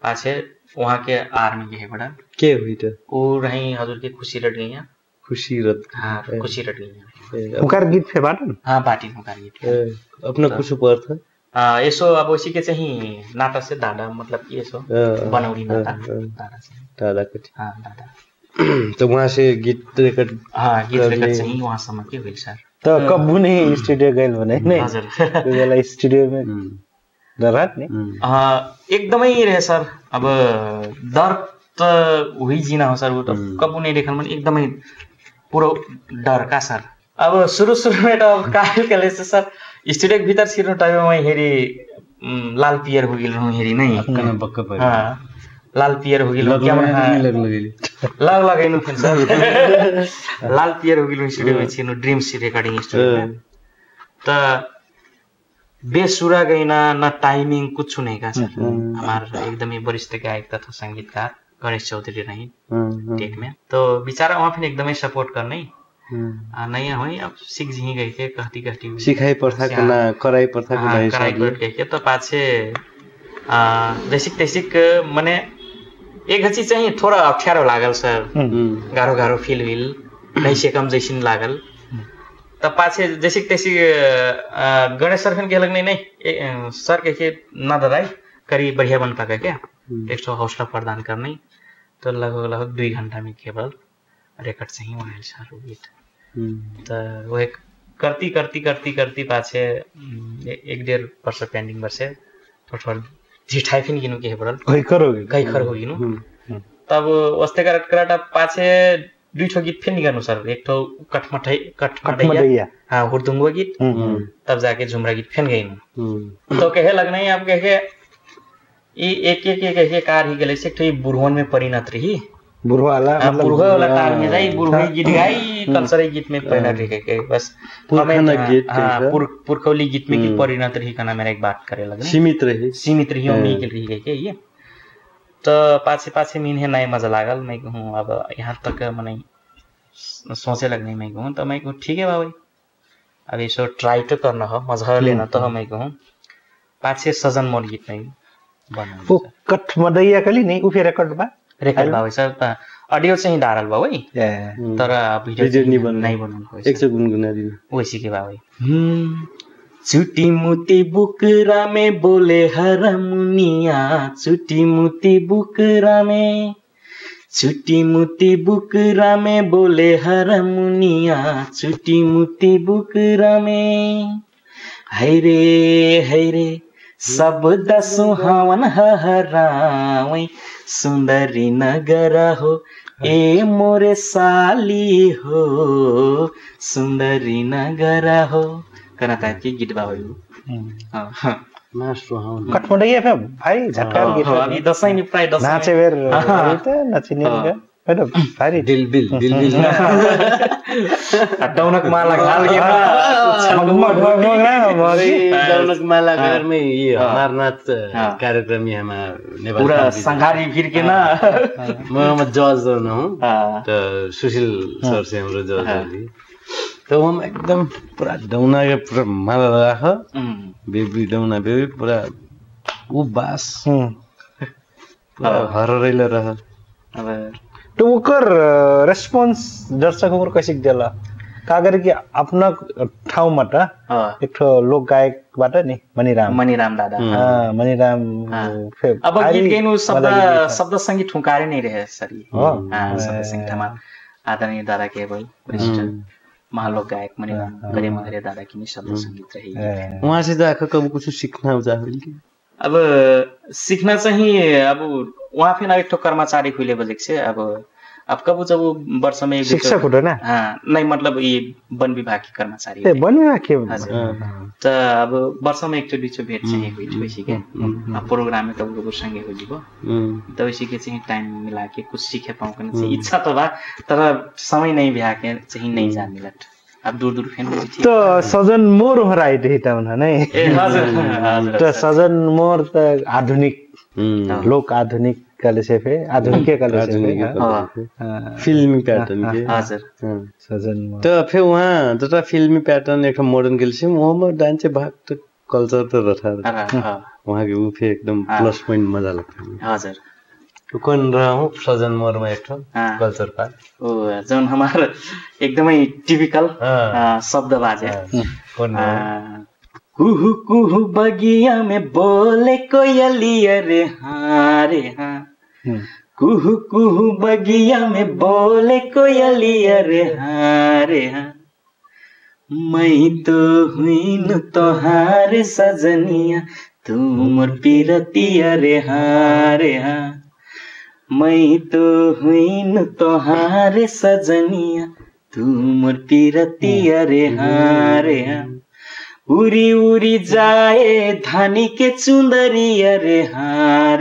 पाछे वहाँ के आर्मी के है बड़ा के हुई तो वो रही हजूर के खुशी रट गई खुशी रट हाँ खुशी रट गई उकार गीत फे बाटन हाँ बाटी उकार गीत अपना कुछ ऊपर था हाँ यसो अब उसी के चाहिए नाटा से दादा मतलब यसो बनौरी नाटा दादा से दादा कुछ हाँ दादा तो वहाँ से गीत रिकॉर्ड हाँ गीत रिकॉर्ड चाहिए वहाँ समझ के हुई सर तो कब नहीं स्टूडियो गए बने नहीं हजुर वाला स्टूडियो में डरात नहीं एकदमै रहे सर अब दर्द तो वही जीना हो सर वो तो कब नहीं देखल मन एकदमै पूरा डर का सर अब शुरू में तो काल कले से सर स्टूडियो के भीतर छिर्नु टाइम में हेरी लाल पियर हो गेल रहूं हेरी नहीं कना बक्का पर हाँ लाल पियर हो गेल क्या लग लगाइनु फिर सर लाल पियर हो गेल स्टूडियो में छिर्नु ड्रीम्स रिकॉर्डिंग स्टूडियो में तो बेसुरा गई ना टाइमिंग कुछ नहीं का सर हमारे एकदम ही वरिष्ठ गायक तथा संगीतकार गणेश चौधरी रही टेक में तो बेचारा वहाँ फिर एकदम ही सपोर्ट करने नहीं हो अब सीख जी गई के कहती सिखाई प्रथा के ना कराई प्रथा के नहीं कराई कर के तो पाछे जैसिक मने एक हची चाहिए थोड़ा अप्ठ्यारो लागल सर गारो फील विल नहीं से कम जैसिन लागल तब पाछे जैसिक गणेश सर फिर कहलक नहीं सर कह ना ददाई करी बढ़िया बन पाएगा क्या एक हौसला प्रदान करने तो लगभग 2 घंटा में केवल रिकॉर्ड से ही वहाँ सर वो गीत तो वो एक करती पाछे 1-1.5 वर्ष पेंडिंग वर्षे थोड़ा झिठाई फिन गिनु के पड़ल कई खर हो गिनु तब वस्ते करट पाछे 2 गीत फिर निकाल्नु सर एक तो कठमटैया हाँ हुरदुंगो गीत तब जाके झुमरा गीत फिर गई तो कहे लगना ही आप कहे एक कार ही गले से तो बुढ़वन में परिणत रही बुढ़वा वाला कार में जाई बुढ़वा गीत गाई कल्चरल गीत में परिणत रही के बस पुरखौली गीत में की परिणत रही का मेरा एक बात करे लगे सीमित रही उम्मीद के रही के ये तो पाछे मीन है नहीं मजा लागल मैं कहूँ अब यहाँ तक मैंने सोचे लगने मैं कहूँ तो मैं कहूँ ठीक है भाई अब ये सो ट्राई तो करना हो मजा लेना तो मैं कहूँ पाछे सजन मोर गीत नहीं वो कठमदैया कली नहीं उफे रिकॉर्ड बा सर ऑडियो चाहिँ डारल बा वही तर भिडियो नहीं बनाउनु एक से गुनगुना दिनु वैसी के बा वही छुटी मुती बुकरा में बोले हरमुनिया छुटी मुती बुकरा में बोले हरमुनिया छुटी मुती बुकरा में हैरे शब्द सुहावन हरावै सुंदरी नगर हो ए मोरे साली हो सुंदरी नगर हो कना टाइप की गीत बाबू कठमंडैया पे भाई झटकार गीत अभी दसैँ नि प्राय दसैँ नाचे बेर त नचिने हैन भारी दिल बिल डौनक माला घाल के डौनक माला घर में ये अमरनाथ कार्यक्रम यहाँ नेपाल पूरा संघारी फिर के ना म जज न हूं तो सुशील सर से हाम्रो जज होली तो हम एकदम पूरा डौना के पूरा माला लगा बेबी डौना बेबी पूरा उ बास पूरा हररैले रह अब तो ओकर रेस्पॉन्स दर्शकों को कैसे देला कागर कि आफ्ना ठाउँमा त एक ठो लोक गायकबाट नि मणिराम दादा मणिराम अब गीत गाइनु शब्द संगीत ठुकारे नै रहे सर शब्द संगीतमा आदरणीय दादा केवल महालोक गायक मणिराम गरे मगरे दादा की शब्द संगीत रहे वहाँ से जाकर कब कुछ सीखना हो जाए अब सीखना चाहिए अब वहाँ फिर एक ठो कर्मचारी खुले बजेक से अब कब जब वर्ष में शिक्षक हो ना नहीं मतलब ये वन विभाग के कर्मचारी वन विभाग के तो अब वर्ष में एक बीच भेट चाहिए हुई वैसे के प्रोग्राम में कब कब संगे हो जीवो तो वैसे के चाहिए टाइम मिला के कुछ सीखे पाऊँ करने इच्छा तो बा तर समय नहीं बिहा के चाहिए नहीं जा मिलत अब दूर फेन तो सजन मोर हो राइट हिता हुन नै हजुर तो सजन मोर त आधुनिक लोक आधुनिक कले से फे आधुनिक कले से फिल्मी पैटर्न के हजुर सजन तो फे वहाँ जटा फिल्मी पैटर्न एक मॉडर्न के से मोहम्मद डांस भाग तो कल्चर तो रथा वहाँ के वो फे एकदम प्लस पॉइंट मजा लगता है हजुर कौन रहा हूँ सजन मोर में एक ठो कल्चर पार्ट ओ जौन हमार एकदमै टिपिकल शब्द बाजे कुहू कुहू बगिया में बोले कोयलिया रे हाँ कुहू कुहू बगिया में बोले कोयलिया रे हाँ मैं तो हुई न तोहार सजनिया तू मोर पीरतिया रे हाँ मैं तो हुई न तोहार सजनिया तू मोर पीरतिया रे हाँ उरी उरी जाए धानी के चुंदरिया रे हाँ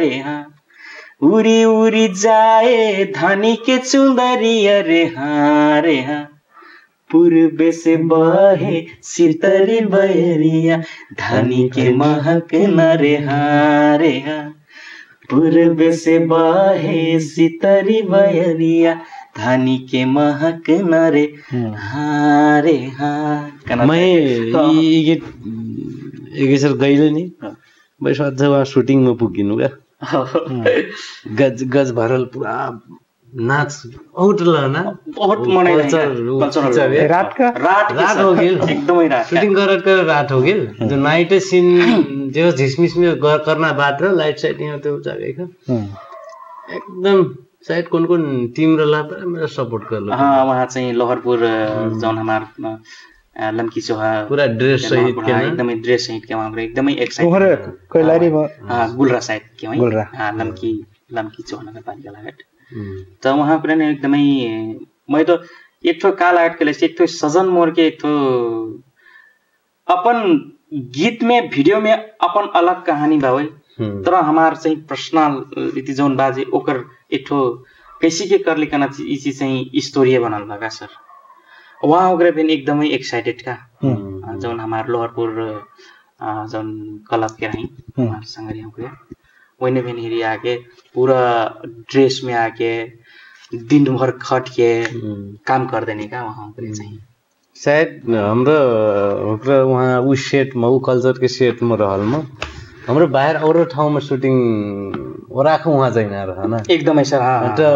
उरी उरी जाए धानी के चुंदरिया रे हाँ पूर्व से बहे सितरी बहरिया धानी के महक न रे हाँ पूर्व से बहे सितरी बहरिया धानी के महक न रे हाँ मैं ये सर गइले नि बस अझ वहाँ शूटिङ में पुगिनु क्या गज भरल पुरा नाच औटल ना बहुत मनाइ रात हो गेल एकदमै रात शूटिङ गरेर रात हो गेल जो नाइट सीन जो झिसमिस में करना बात र लाइट सेटिङ त्यो जगह का एकदम शायद कौन टीम रला मेरा सपोर्ट कर लो हाँ वहाँ चाहिँ लोहरपुर जौन हमार लम्की चोहा पूरा ड्रेस सहित के एकदमै ड्रेस सहित के वहाँ एकदमै एक्साइटेड कैलारी गुलरा साइड के वहाँ लम्की चोहा नगरपालिका लगायत त वहाँ पुरा नै एकदमै मैं तो एक ठो का लगायत के एक ठो सजन मोर के एक ठो अपन गीत में वीडियो में अपन अलग कहानी बा तर हमार चाहिँ पर्सनल रीति जौन बाजे ओकर एक ठो कैसी के कर लिखना ई चीज चाहिँ स्टोरी बनल बा सर वहाँ ओकरे भी एकदमै एक्साइटेड का जौन हमार लोहरपुर जौन क्लब के रही हमार संगरिया के वही भी हिरी आके पूरा ड्रेस में आके दिन भर खट के काम कर देने का वहाँ ओकरे चाहिँ शायद हाम्रो वहाँ उ सेट में उ कल्चर के सेट में रहल में हाम्रो बाहिर अरू ठाउँमा सुटिङ ओराको वहाँ चाहिँ न ना एकदमै सर त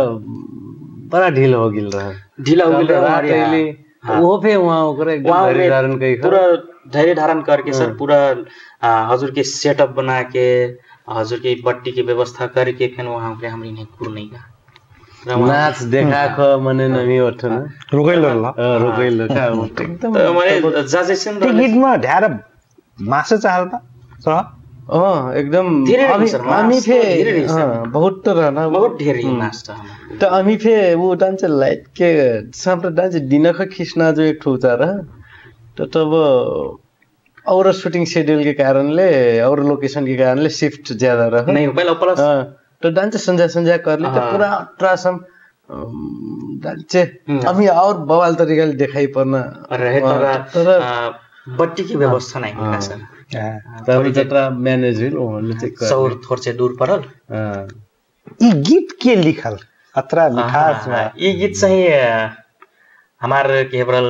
बड़ा ढिलो हो गेल रहा ढिला हो गेल वो पे वहाँ ओकरा एकदम धैर्य धारण कई पूरा धैर्य धारण करके सर पूरा हजुर के सेटअप बना के हजुर के बट्टी की व्यवस्था करके फिर वहाँ पे हमरी नहीं कुर नहीं का नाच देखा ख मने नमी ओठ न रोकैल ल रोकैल का एकदम मैले जजेसन त्यो गीतमा ढ्यार मासु चाहल त एकदम हामी फे बहुत तो रहना बहुत ढेर मास तो हामी फे वो डांस लाइट के सामने डांस दिन का खींचना जो एक ठोचा रहा तो तब और शूटिंग शेड्यूल के कारण ले और लोकेशन के कारण ले शिफ्ट ज्यादा रहा नहीं पहले प्लस तो डांस संध्या कर ले तो पूरा ट्रासम डांस हामी और बवाल तरीका ले दिखाई पड़ना रहे तर बट्टी की व्यवस्था नहीं है सर तब जत्रा मैनेज हुई ओहले चेक कर सौर थोर से दूर परल ई गीत के लिखल अत्रा मिठास में ई गीत चाहिँ हमार केवल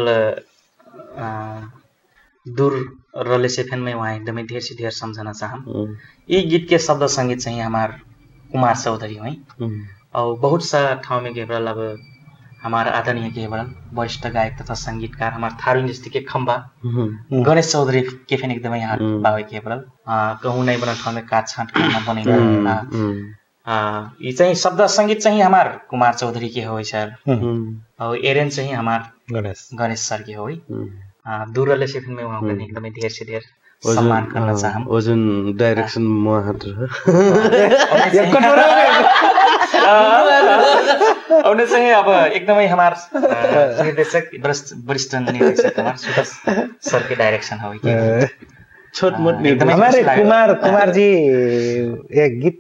दूर रले से फैन में वहाँ एकदमै ढेर से ढेर समझना चाहम ई गीत के शब्द संगीत चाहिँ हमार कुमार चौधरी हुई और बहुत सा ठाउँ में केवल अब हमारा आदरणीय के बरन वरिष्ठ गायक तथा संगीतकार हमारे थारू इंडस्ट्री के खंबा गणेश चौधरी के फेन एकदम यहाँ बाबा के बरन कहूँ नहीं बना ठाउँ में काट छाँट करना बने ये चाहिँ शब्द संगीत चाहिँ हमार कुमार चौधरी के हो सर और एरेन चाहिँ हमार गणेश सर के हो दूरले से फिल्म में वहाँ पर एकदमै ढेर से ढेर सम्मान करना चाहम ओजन डाइरेक्सन महात्र उन्हें चाहिँ अब एकदमै हमार निर्देशक वरिष्ठ निर्देशक हमार सुभाष सर के डायरेक्शन हो छोट-मोट हमारे कुमार जी एक गीत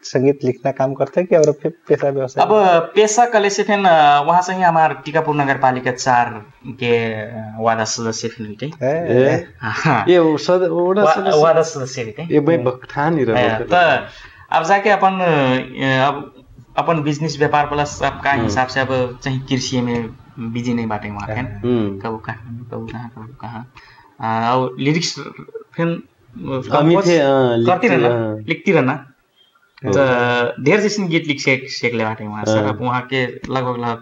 संगीत लिखना काम करते हैं कि और फिर पेशा व्यवसाय? अब पेशा कले से फिर वहाँ से ही हमारे टीकापुर नगर पालिका 4 के वादा सदस्य फिर ये वादा सदस्य ये भाई बखठान ही रहा तो अब जाके अपन बिजनेस व्यापार प्लस आपका हिसाब से अब चाहे कृषि में बिजी नहीं बाटे वहाँ है कब कहाँ और लिरिक्स फिर करती रहना लिखती रहना तो ढेर जैसे गीत लिख ले बाटे वहाँ सर अब वहाँ के लगभग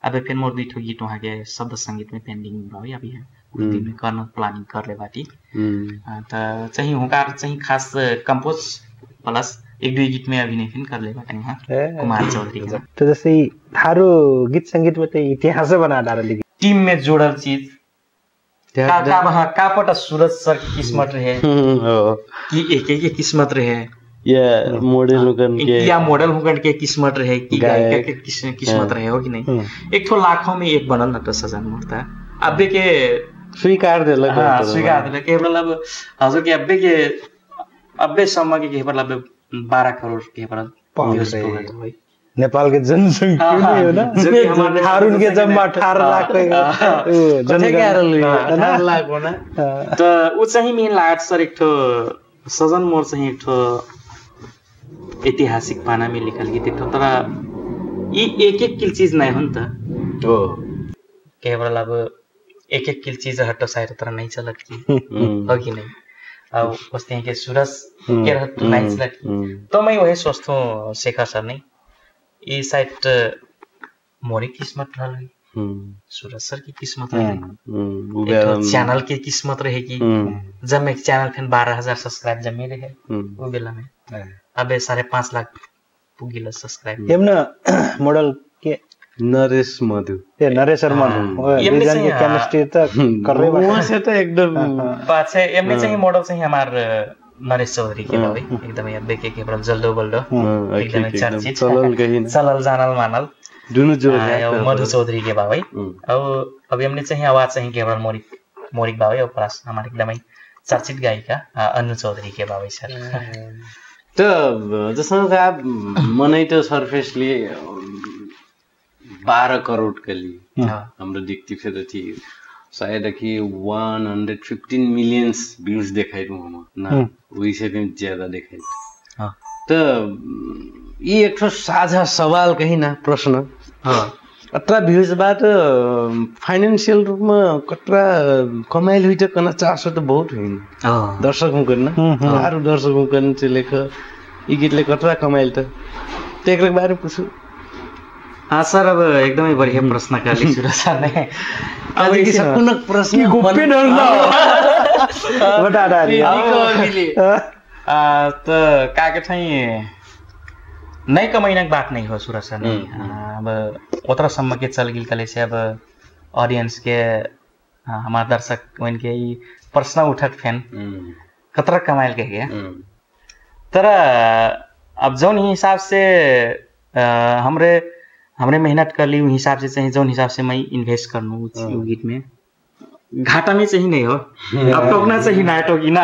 अब फिर मोर 2 ठो गीत वहाँ के शब्द संगीत में पेंडिंग भाई अभी है दिन में करना प्लानिंग कर ले बाटी तो चाहिए हुकार चाहिए खास कंपोज प्लस 1-2 गीत में अभिनय फिर कर ले बाटे वहाँ कुमार चौधरी का। तो जैसे थारू गीत संगीत में तो इतिहास बना डाल टीम में जोड़ल चीज कापट सूरज सर की किस्मत रहे कि एक किस्मत रहे या मॉडल हुकन के किस्मत रहे कि गायिका के किस्मत रहे हो कि नहीं एक थो लाखों में एक बनल न तो सजन मूर्ता अब के स्वीकार देला के मतलब हजुर के अब्बे सम्म के मतलब 12 करोड़ के मतलब नेपाल के जनसंख्या नहीं हो ना हारून के जम्मा 18 लाख लाख हो ना तो उ चाहिँ मेन लागत सर एक ठो सजन मोर चाहिँ एक ठो ऐतिहासिक पाना में लिखल गीत एक ठो तर ये एक किल चीज नहीं हो न त हो केवल अब एक किल चीज हटो साइड तरह नहीं चलत की हो कि नहीं अब उसते हैं कि सूरज के रहत नहीं चलत तो मैं वही सोचता हूँ शेखर सर नहीं ये साइड मोरी किस्मत रही सूरज सर की किस्मत रही चैनल की किस्मत रहेगी जब मैं चैनल फिर 12,000 सब्सक्राइब जमे रहे वो बेला में अब 5.5 लाख पुगिल सब्सक्राइब यमना मॉडल के नरेश मधु नरेशर मधु डिजाइन के केमिस्ट्री त कर रहे वहां से तो एकदम बात है एमने चाहिँ मॉडल चाहिँ हमार नरेश चौधरी के भाई एकदमै अब के बरम जल्दो बल्दो एकदमै चर्चित चलल जानल मानल दुनु जो मधु चौधरी के भाई अब हमने चाहिँ आवाज चाहिँ के बरम मोरिक भाई और प्लस हमारे एकदमै चर्चित गायिका अनु चौधरी के भाई सर तो जसमा मनै त सरफेसले 12 करोड़ के लिए हाम्रो देखती फिर थी शायद कि 115 मिलियंस व्यूज देखाइरहूँ हम ना वही से भी ज्यादा देखाइ तो ये एक ठो साझा सवाल कहीं ना प्रश्न अत्रा भ्यूज बाट फाइनेंशियल रूप में कतरा कमाइल हुई तो करना 400 तो बहुत हुई दर्शक हूँ करना सारू दर्शक हूँ करना चलेख ये गीतले कतरा कमाइल तो एक बारे पूछू हाँ सर अब एकदमै बढ़िया प्रश्न कर ली सूरज सर ने अब ये कुन प्रश्न गोप्य बता डाली तो काके चाहिँ नहीं कमाइने बात नहीं हो सूरज सर नहीं अब उतना सम्म के चल गिल कले से अब ऑडियंस के हमारे दर्शक उनके प्रश्न उठत फैन कतरा कमाइल के गया तर अब जौन हिसाब से हमरे मेहनत कर ली हिसाब से चाहिए जौन हिसाब से मैं इन्वेस्ट करनू गीत में घाटा में चाहिए नहीं हो अब टोकना चाहिए ना टोकी ना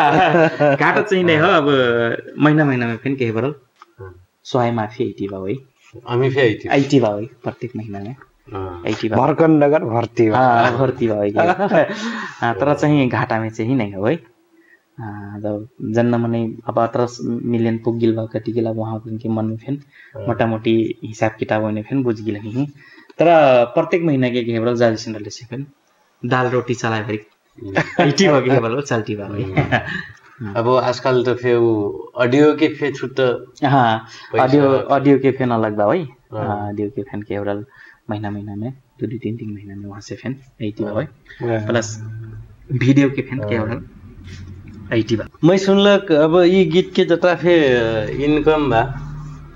घाटा चाहिए नहीं हो अब महीना में फिर कहीं बरल 100 माफी 80 भाई हामी फे 80 भाई प्रत्येक महीना में 80 भर्कन नगर भर्ती भाई तर चाहिँ घाटा में चाहिए नहीं हो भाई जन्म मने अब 18 मिलियन पुगिल भा कटिगिला वहाँ के मन में फिर मोटा मोटी हिसाब किताब होने फिर बुझ गिल नहीं तर प्रत्येक महीना के केवल जालिसन रहले से फिर दाल रोटी चलाए भरी 80 हो गए बोलो चलती भाई अब आजकल तो फिर ऑडियो के फे छुट हाँ ऑडियो के फैन अलग बा भाई ऑडियो के फैन केवल महीना में 2-3 महीना में वहाँ से फैन 80 भयो प्लस वीडियो के फैन केवल 80 बा। मैं सुनलक अब ये गीत के जता फे इनकम बा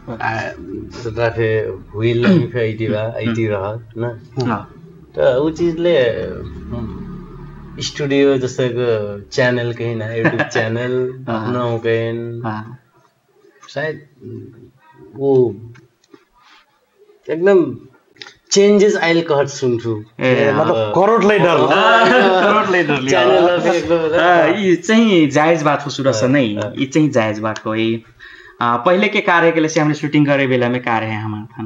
जता फे हुइल में फे 80 रहत न त उ चीजले स्टूडियो जैसे चैनल कहीं ना यूट्यूब चैनल अपना हो कहीं शायद वो एकदम चेंजेस आइल कहत सुन्छु मतलब करोडलाई डर च्यानल ये चाहिँ जायज बात हो सुरस नहीं ये चाहिँ जायज बात हो ये पहले के कार्य के लिए से हमने शूटिंग करे बेला में कार्य है हमारा था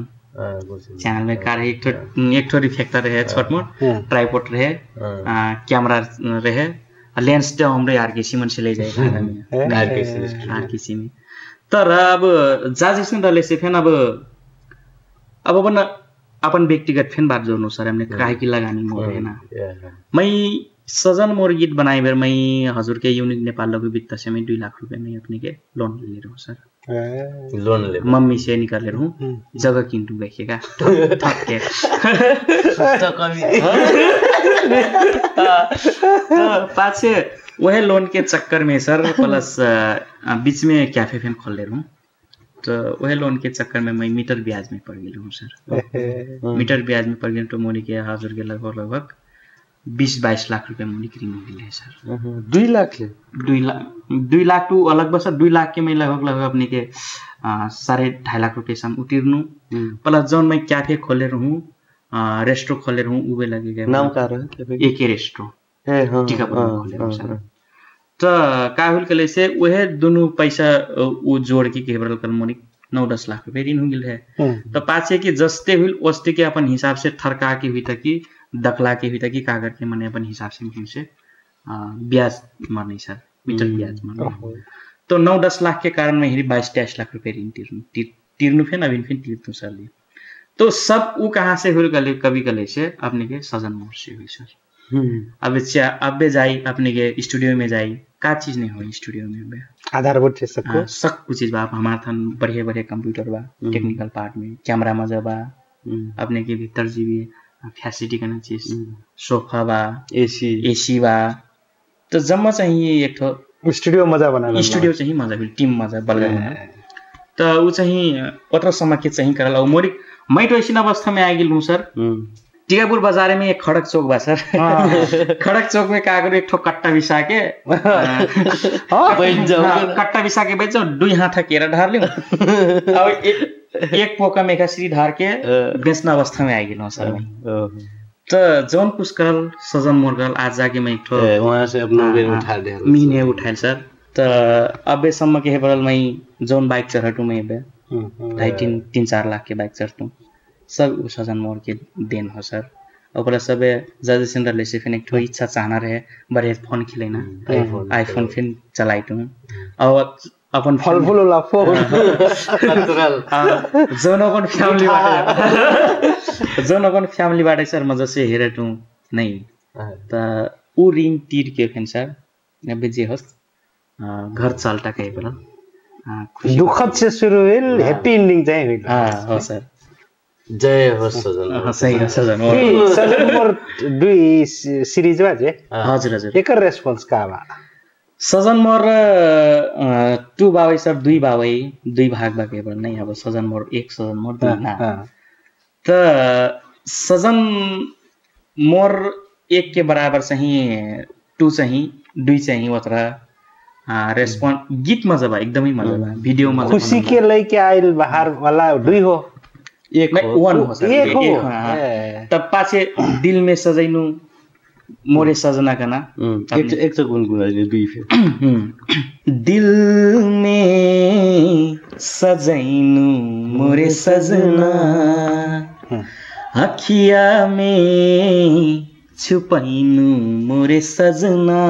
चैनल में कार्य एक ठो रिफ्लेक्टर रहे छोट मोट ट्राइपॉड रहे कैमरा रहे लेंस तो हमरे आरकेसी मन से ले जाए आरकेसी में तर अब जाजिस ने डले से फैन अब अपन व्यक्तिगत फैन बात जोड़नो सर हमने काहे की लगानी मोर है ना मैं सजन मोर गीत बनाए बेर मैं हजुर के यूनिक नेपाल लघु वित्त से मैं 2 लाख रुपए में अपने के लोन ले रहा हूँ सर लोन ले मम्मी से निकाल ले रहा हूँ जगह किंतु देखेगा ठक्के तो कमी पाछे वह लोन के चक्कर में सर प्लस बीच में कैफे फैन खोल ले रहा हूँ तो वह लोन के चक्कर में मैं मीटर ब्याज में पड़ गया हूँ सर मीटर ब्याज में पड़ गया तो मोनी के हजुर के लगभग 20-22 लाख रुपए मोनी की रिमूव है सर 2 लाख ले 2 लाख टू अलग बस 2 लाख के मैं लगभग अपने के 2.5 लाख रुपये सम उतिर्नु प्लस जौन मैं कैफे खोले रहूँ रेस्टो खोले रहूँ उबे लगेगा नाम का रहा एक रेस्टो टीकापुर में खोले रहूँ सर तो काहुल के लिए से वह दोनों पैसा वो जोड़ के केवल कर मोनी 9-10 लाख रुपए ऋण हुई है तो पाछे की जस्ते हुई वस्ते के अपन हिसाब से थरका के हुई था कि दखला के हुई था कि कागज के मने अपन हिसाब से ब्याज मरने सर मीटर ब्याज मरने तो 9-10 लाख के कारण में ही 22-23 लाख रुपए ऋण तीर्नु फिर अभी फिर तीर्नु सर लिए तो सब वो कहाँ से हुई गले कभी गले से अपने के सजन मोड़ से हुई सर अब जाई अपने के स्टूडियो में जाई का चीज नहीं हो स्टूडियो में आधारभूत है सबको सब कुछ चीज बा हमारा था बढ़िया कंप्यूटर बा टेक्निकल पार्ट में कैमरा मजा बा अपने के भीतर जी भी फैसिलिटी करना चीज सोफा बा एसी बा तो जम्मा चाहिए एक तो स्टूडियो मजा बनाना स्टूडियो चाहिए मजा भी टीम मजा बलगा तो वो चाहिए पत्र समय के चाहिए करला मोरी मैं तो ऐसी अवस्था में आ गई सर टीकापुर बाजार में एक खड़क चौक बा सर खड़क चौक में का करो एक ठो कट्टा बिसा के कट्टा बिसा के बैठ जाओ 2 हाथ केरा ढार लियो अब एक पोका मेघा श्री ढार के बेचना अवस्था में आ गई सर मैं तो जौन कुछ करल सजन मोरगल आज जाके मैं एक ठो वहां से अपना उठा दे मीने उठाल सर तो अबे सम्म के बरल मैं जौन बाइक चढ़टू मैं बे 2.5-3-4 लाख के बाइक चढ़तू सब सजन मोर के देन हो सर और सब जज सेंटर ले से फिर एक इच्छा चाहना रहे बड़े फोन खिलेना आईफोन फिर चलाई तू और अपन फल फूल वाला फोन जोन अपन फैमिली बाटे सर मजा से हेरे तू नहीं त उ ऋण तीर के फिर सर अब जे होस् घर चलता कहीं पर दुखद से शुरू हुई हैप्पी एंडिंग चाहिए हो सर जय हो सजन सही हो सजन सजन मोर 2 सीरीज बाजे हजुर एकर रेस्पॉन्स का बा सजन मोर 2 बावै सर 2 बावै 2 भाग बाके पर नहीं अब सजन मोर 1 सजन मोर 2 ना त सजन मोर 1 के बराबर चाहिए 2 चाहिए 2 चाहिए ओतरा रेस्पॉन्स गीत मजा बा एकदमै मजा बा वीडियो मजा खुशी के लेके आइल बाहर वाला 2 हो एक हो सर एक हो तब पाछे दिल में सजैनु मोरे सजना का ना एक तो गुनगुनाइले 2 फिर दिल में सजैनु मोरे सजना अखिया में छुपैनु मोरे सजना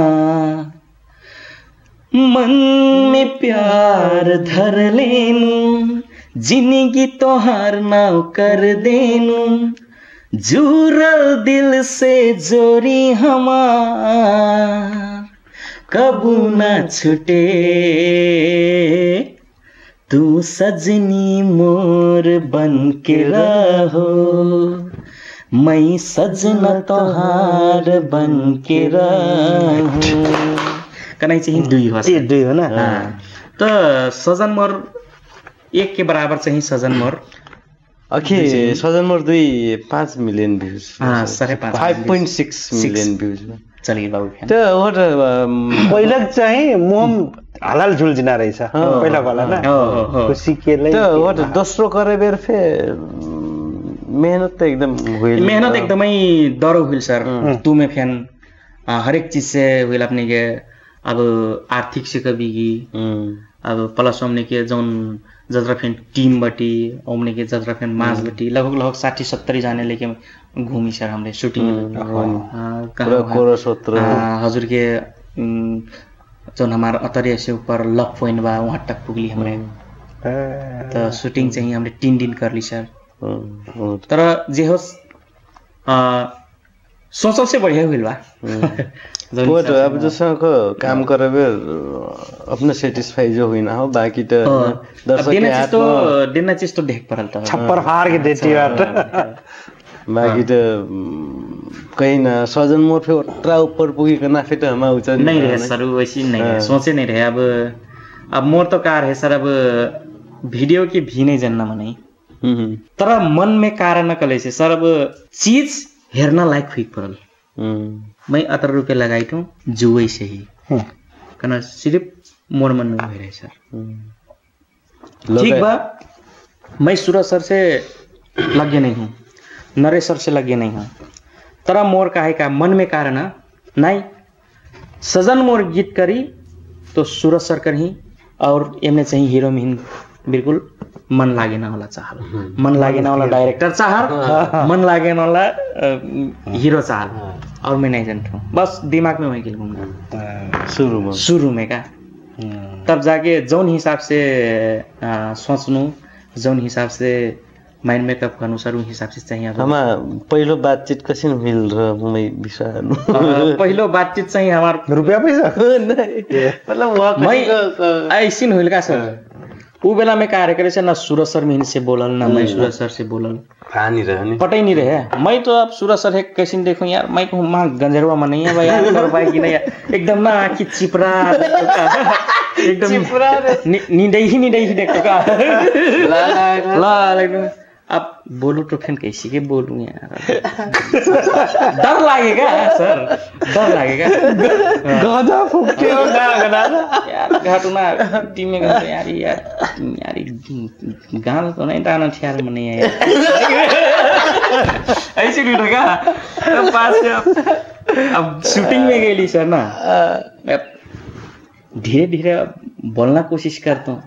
मन में प्यार धर लेनु जिंदगी तोहार नाव कर देनु जुरल दिल से जोरी हमार कबू ना छुटे तू सजनी मोर बन के रहो मैं सजना तोहार बनके रहूं कनै चाहिँ दुई हो ये दुई हो ना त सजन मोर 1 के बराबर चाहिँ सजन मोर ओके सजन मोर 5 मिलियन भ्यूज 5.6 मिलियन भ्यूज चलिए बाबु त व्हाट पहिला चाहिँ मोम हलाल झुल जिना रहेछ पहिला वाला ना खुशी के लिए त व्हाट दोस्रो करे बेर फे मेहनत त एकदम हुई मेहनत एकदमै डरो हुई सर तुम्हें फैन हर एक चीज से हुई अपने के अब आर्थिक से कभी की अब प्लस हमने के जोन जत्रा फैन टीम बटी हमने के जत्रा फैन मास बटी लगभग 60-70 जाने लेके घूमी सर हमने शूटिंग हजुर के जोन हमारा अतरिया से ऊपर लक पॉइंट बा वहाँ तक पुगली हमने तो शूटिंग चाहिए हमने 3 दिन कर ली सर तर जे होस् सोचल से बढ़िया हुई बा वो तो अब जैसा काम करे बेर अपने सेटिस्फाई जो हुई ना हो बाकी तो दर्शक के हाथ में देना चीज तो देख परल त छप्पर हार के देती बात बाकी तो कहीं ना सजन मोर फे उतरा ऊपर पुगी करना फिर तो हम उचन नहीं रहे सर वैसी नहीं है सोचे नहीं रहे अब मोर तो कार है सर अब वीडियो की भी नहीं जानना मनै तर मन में कारण कले से सर अब चीज हेर्न लायक हुई परल मैं 18 रुपये लगाई थूं जुए से ही कना सिर्फ मोर मन में रहे सर ठीक बा मैं सूरज सर से लगे नहीं हूँ नरेश सर से लगे नहीं हूँ तरा मोर का है का मन में कारण नहीं सजन मोर गीत करी तो सूरज सर कर ही और एमने चाहिए हीरो में बिल्कुल मन लागे ना वाला चाहल मन लागे ना वाला डायरेक्टर चाहल मन लागे ना वाला हीरो चाहल और मैं नहीं जानता हूँ बस दिमाग में वही खेल घूमना शुरू में का तब जाके जौन हिसाब से सोच्नु जौन हिसाब से माइंड मेकअप गर्नु सर उस हिसाब से चाहिए हमा पहिलो बातचीत कसरी हुइल र मैं विषय पहिलो बातचीत चाहिँ हमार रुपैयाँ पैसा नहीं मतलब मैं ऐसिन हुइल का सर वो बेला में कार्य करे ना सूरज सर में से बोलल ना मैं सूरज सर से बोलल पता ही नहीं रहे मैं तो अब सूरज सर है कैसे देखूं यार मैं कहूँ माँ गंजरवा में नहीं है भाई यार कर पाएगी नहीं यार एकदम ना आँखी चिपरा एकदम नींद ही देखो का ला अब बोलूं तो फिर कैसे के बोलूं यार डर लगेगा सर डर लगेगा गाजा फूकते हो गदा यार घाटुना टीम में गए यार गाना तो नहीं डाना यार मन नहीं है ऐसे नहीं लगा तो पास अब शूटिंग में गई सर ना धीरे धीरे बोलना कोशिश करता हूँ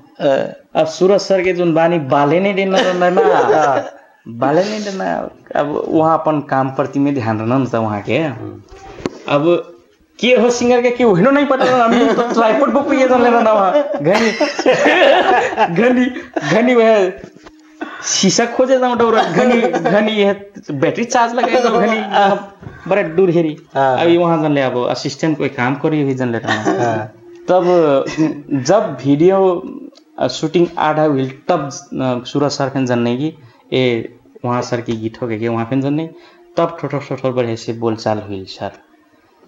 अब सूरज सर के जोन बानी बाले नहीं देना बाले नहीं देना अब वहाँ अपन काम प्रति में ध्यान रहना था वहाँ के अब के हो सिंगर के हिनो नहीं पता हमें तो ट्राइपॉड बुक पे ये जान लेना वहाँ घनी वह शीशा खोजे जाऊँ डोरा घनी ये बैटरी चार्ज लगाए तो घनी बड़े दूर हेरी अभी वहाँ जान ले अब असिस्टेंट कोई काम करी हुई जान लेता तब जब वीडियो शूटिंग आधा हुई तब सूरज सर फिर जानने की ए वहाँ सर की गीत हो गए वहाँ फिर जानने तब ठोठो बढ़िया से बोलचाल हुई सर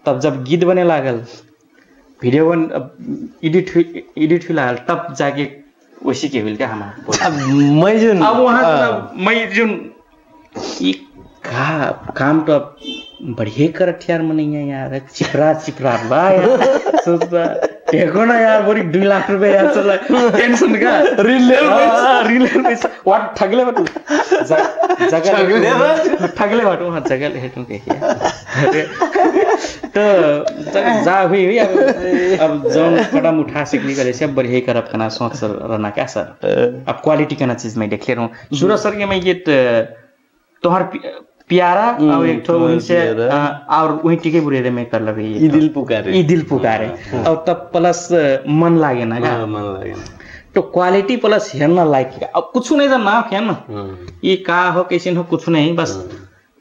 तब जब गीत बने लागल वीडियो बन एडिट हुई लागल तब जाके वैसी के हुई क्या हमारा अब वहाँ मैं जो काम तो बढ़िया कर यार मन नहीं है यार चिपरा बा यार सोचता देखो ना यार बोरी 2 लाख रुपए यार चल टेंशन का रिले पैसा वाट ठगले बटू जगह ठगले बटू हां जगह ले तुम कहिए तो जा हुई अब जोन कदम उठा सकली करे से बढ़िया करब कना सोच रहना क्या सर अब क्वालिटी का चीज मैं देख ले रहा हूं सूरज सर के मैं ये तोहर प्यारा और एक तो उनसे और वही टिके बुरे रे में कर लगे ई दिल पुकारे और तब प्लस मन लागे ना का मन लागे तो क्वालिटी प्लस हेरना लायक अब कुछ नहीं जानना क्या ना ये का हो कैसे हो कुछ नहीं बस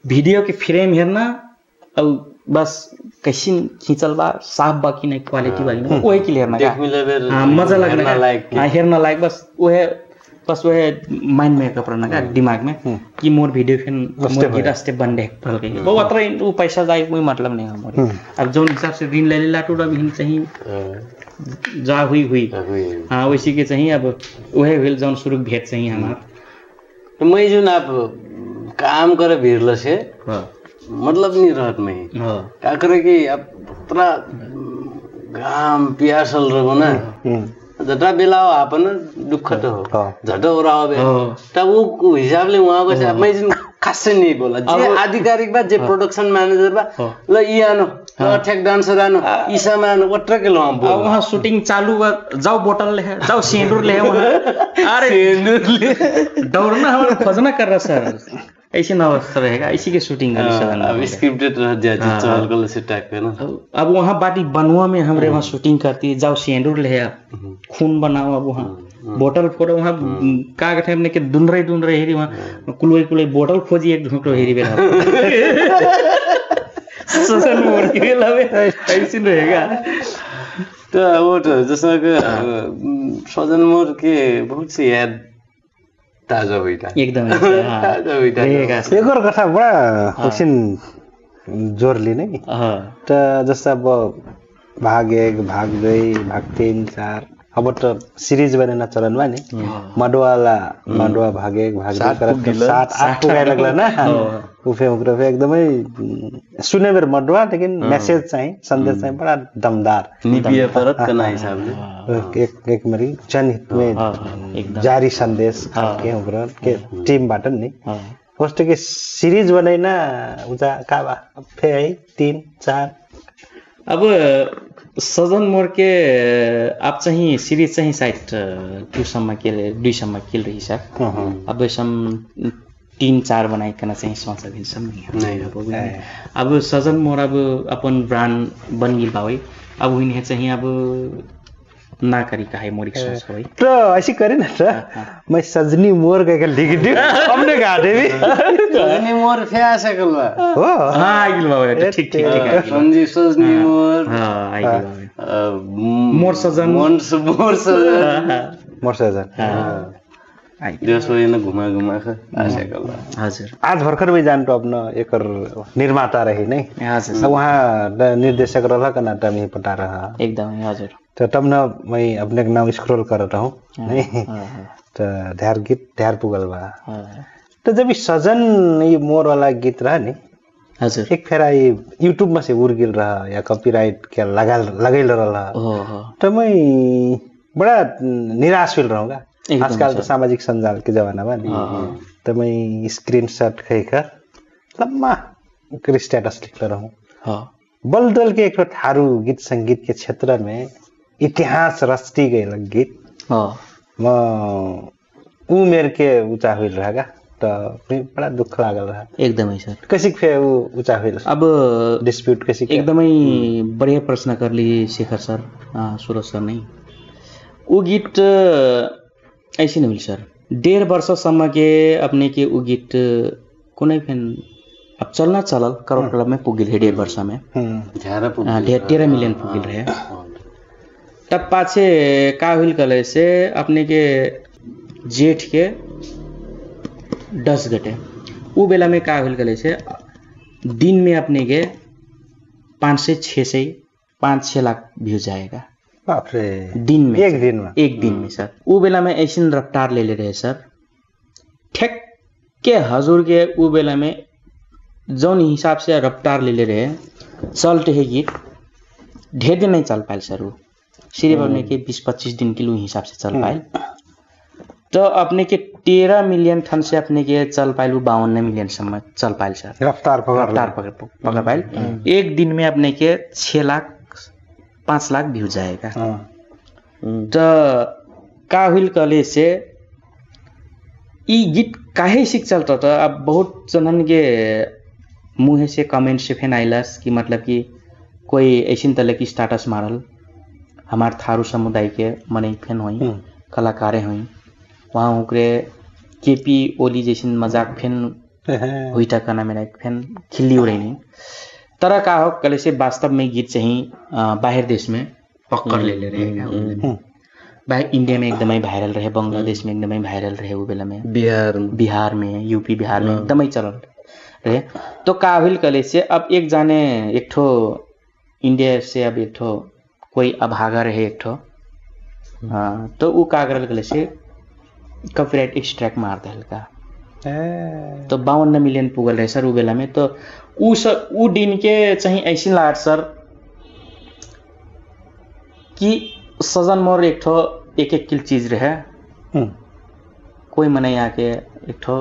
वीडियो के फ्रेम हेरना और बस कैसे खींचल बा साफ बाकी नहीं क्वालिटी बाकी नहीं वही के लिए हेरना का मजा लगना हेरना लायक बस वो है बस वह माइंड में कपड़ा ना दिमाग में कि मोर वीडियो फिन मोर गीत स्टेप बन दे पल के वो अത്ര वो पैसा जाए कोई मतलब नहीं हमारे अब जो हिसाब से ऋण ले लाटू अब हिन चाहिए जा हुई हाँ वैसी के चाहिए अब वह भेल जौन शुरू भेद चाहिए हमार मैं जो आप काम करे भिड़ल से मतलब नहीं रहत में क्या करे कि अब पूरा घाम प्यासल रहो ना झटा बेला हो आपन दुख तो हो झटा हो रहा हो तब वो हिसाब ले वहाँ को मैं खासै नहीं बोला जे आधिकारिक बा जे प्रोडक्शन मैनेजर बा ल ई आनो ठेक डांसर आनो ईसा में आनो वट्र के लो हम बोल वहाँ शूटिंग चालू बा जाओ बोतल ले जाओ सिंदूर ले वहाँ अरे सिंदूर ले दौड़ना हमारा खोजना कर रहा सर ऐसे ना अवस्था रहेगा इसी के शूटिंग अब स्क्रिप्टेड रह जाती चल कल से टाइप है ना अब वहाँ बाटी बनवा में हमरे वहाँ शूटिंग करती है जाओ सिंदूर ले खून बनाओ अब वहाँ बोतल फोड़ो वहाँ का गठे हमने के ढूंढ रहे हेरी वहाँ कुलवे बोतल खोजी एक ढूंढो हेरी बेला सजन मोर के लवे ऐसे रहेगा तो वो तो जैसा कि सजन मोर के बहुत सी याद ताजा हुईटा एकदम ताजा हुईटा एक और कथा बड़ा एकछिन जोरली नै त जस्तो अब भाग 1 भाग 2 भाग 3 4 अब त सिरिज बनेन चलनमा नि मडुवा भाग 1 भाग 2 करके 7-8 पुगाइ लाग्ला ना उफे एकदमै सुने बेर मडुवा लेकिन मेसेज चाहिँ सन्देश चाहिँ बडा दमदार निपिए परत कना हिसाबले एक मरी जनहित में जारी संदेश के उग्र के टीम बाट नि कस्तो के सिरिज बनाइना उजा काबा फे है 3-4 अब सजन मोर के आप चाहिँ सिरिज चाहिँ साइड 2 सम्म खेल रही सर अब सम 3-4 बनाइकन चाहिँ सोच भिन्छम नि अब सजन मोर अब अपन ब्रांड बन गिल बावे अब उन्हें चाहिँ अब ना करी काहे मोरिक सोच होई तो ऐसी करे ना तो मैं सजनी मोर का लिख दी हमने गाते भी सजनी मोर फेया सकल बा हो हां आइल बा ठीक संजी सजनी मोर हां आइल बा मोर सजन हां देश में घुमा आशेकल हजुर आज भर्खर में जान तो अपना एकर निर्माता रही नहीं हजुर वहाँ निर्देशक रहा का नाटा में पटा रहा एकदम हजुर तो तब ना मैं अपने का नाम स्क्रॉल कर रहा हूँ नहीं तो ध्यार पुगल बा तो जब सजन ये मोर वाला गीत रहा नहीं हजुर एक फेरा ये यूट्यूब में से उड़ गिल रहा या कॉपीराइट क्या लगाइल रहा तो मैं बड़ा निराश फील रहूँगा आजकल तो सामाजिक संजाल के जमाना में नहीं तो मैं स्क्रीनशॉट खींचकर लम्बा स्टेटस लिख रहा हूँ बलदल के एक थारू गीत संगीत के क्षेत्र में इतिहास रचती गई गीत म ऊ मेर के ऊंचा हुई रहेगा तो बड़ा दुख लागल रहा एकदम सर कैसे फे ऊंचा हुई अब डिस्प्यूट कैसे एकदम बढ़िया प्रश्न कर ली शेखर सर सूरज सर नहीं वो गीत ऐसे नहीं सर 1.5 वर्षसम्म के अपने के वो गीत कुनै फेन अब चलना चलल करोड़ क्लब में पुगिल है 1.5 वर्ष में 13 मिलियन पुगिल रहे तब पाछे का हुई कले से अपने के जेठ के 10 गते वो बेला में का हुई कले से दिन में अपने के 500-600-5-6 लाख व्यू जाएगा बाप रे दिन में एक दिन में सर वो बेला में ऐसे रफ्तार ले रहे सर ठेक के हजुर के वो बेला में जौन हिसाब से रफ्तार ले रहे चलते है गीत ढेर दिन नहीं चल पाए सर वो सिर्फ अपने के 20-25 दिन के हिसाब से चल पाए तो अपने के 13 मिलियन ठन से अपने के चल पाए 52 मिलियन सम्म चल पाए सर रफ्तार पकड़ पाए एक दिन में अपने के 6-5 लाख व्यू जाएगा तो का हुई कले से ई गीत काहे सीख चलता था अब बहुत जनन के मुँह से कमेंट से फेन आइलस कि मतलब कि कोई ऐसी तरह की स्टाटस मारल हमार थारू समुदाय के मने फेन हुई कलाकारें हुई वहाँ उकरे केपी ओली जैसी मजाक फेन हुई टकना मेरा फेन खिल्ली उड़े नहीं तरह का हो कले से वास्तव में गीत चाहिए बाहर देश में पकड़ ले रहे इंडिया में एकदमै भाइरल रहे, बंगलादेश में एकदमै भाइरल रहे वो बेला में, बिहार में, यूपी बिहार में एकदमै चलन रहे। तो का हुई कले से अब एक ठो इंडिया से अब एक ठो कोई अभागा रहे एक ठो, तो वो का करल कले से कॉपीराइट स्ट्राइक मार दे का, तो 52 मिलियन पुगल रहे सर वो बेला में। तो उ दिन के चाहिए ऐसी लाट सर कि सजन मोर एक ठो एक किल चीज रहे, कोई मने आके एक ठो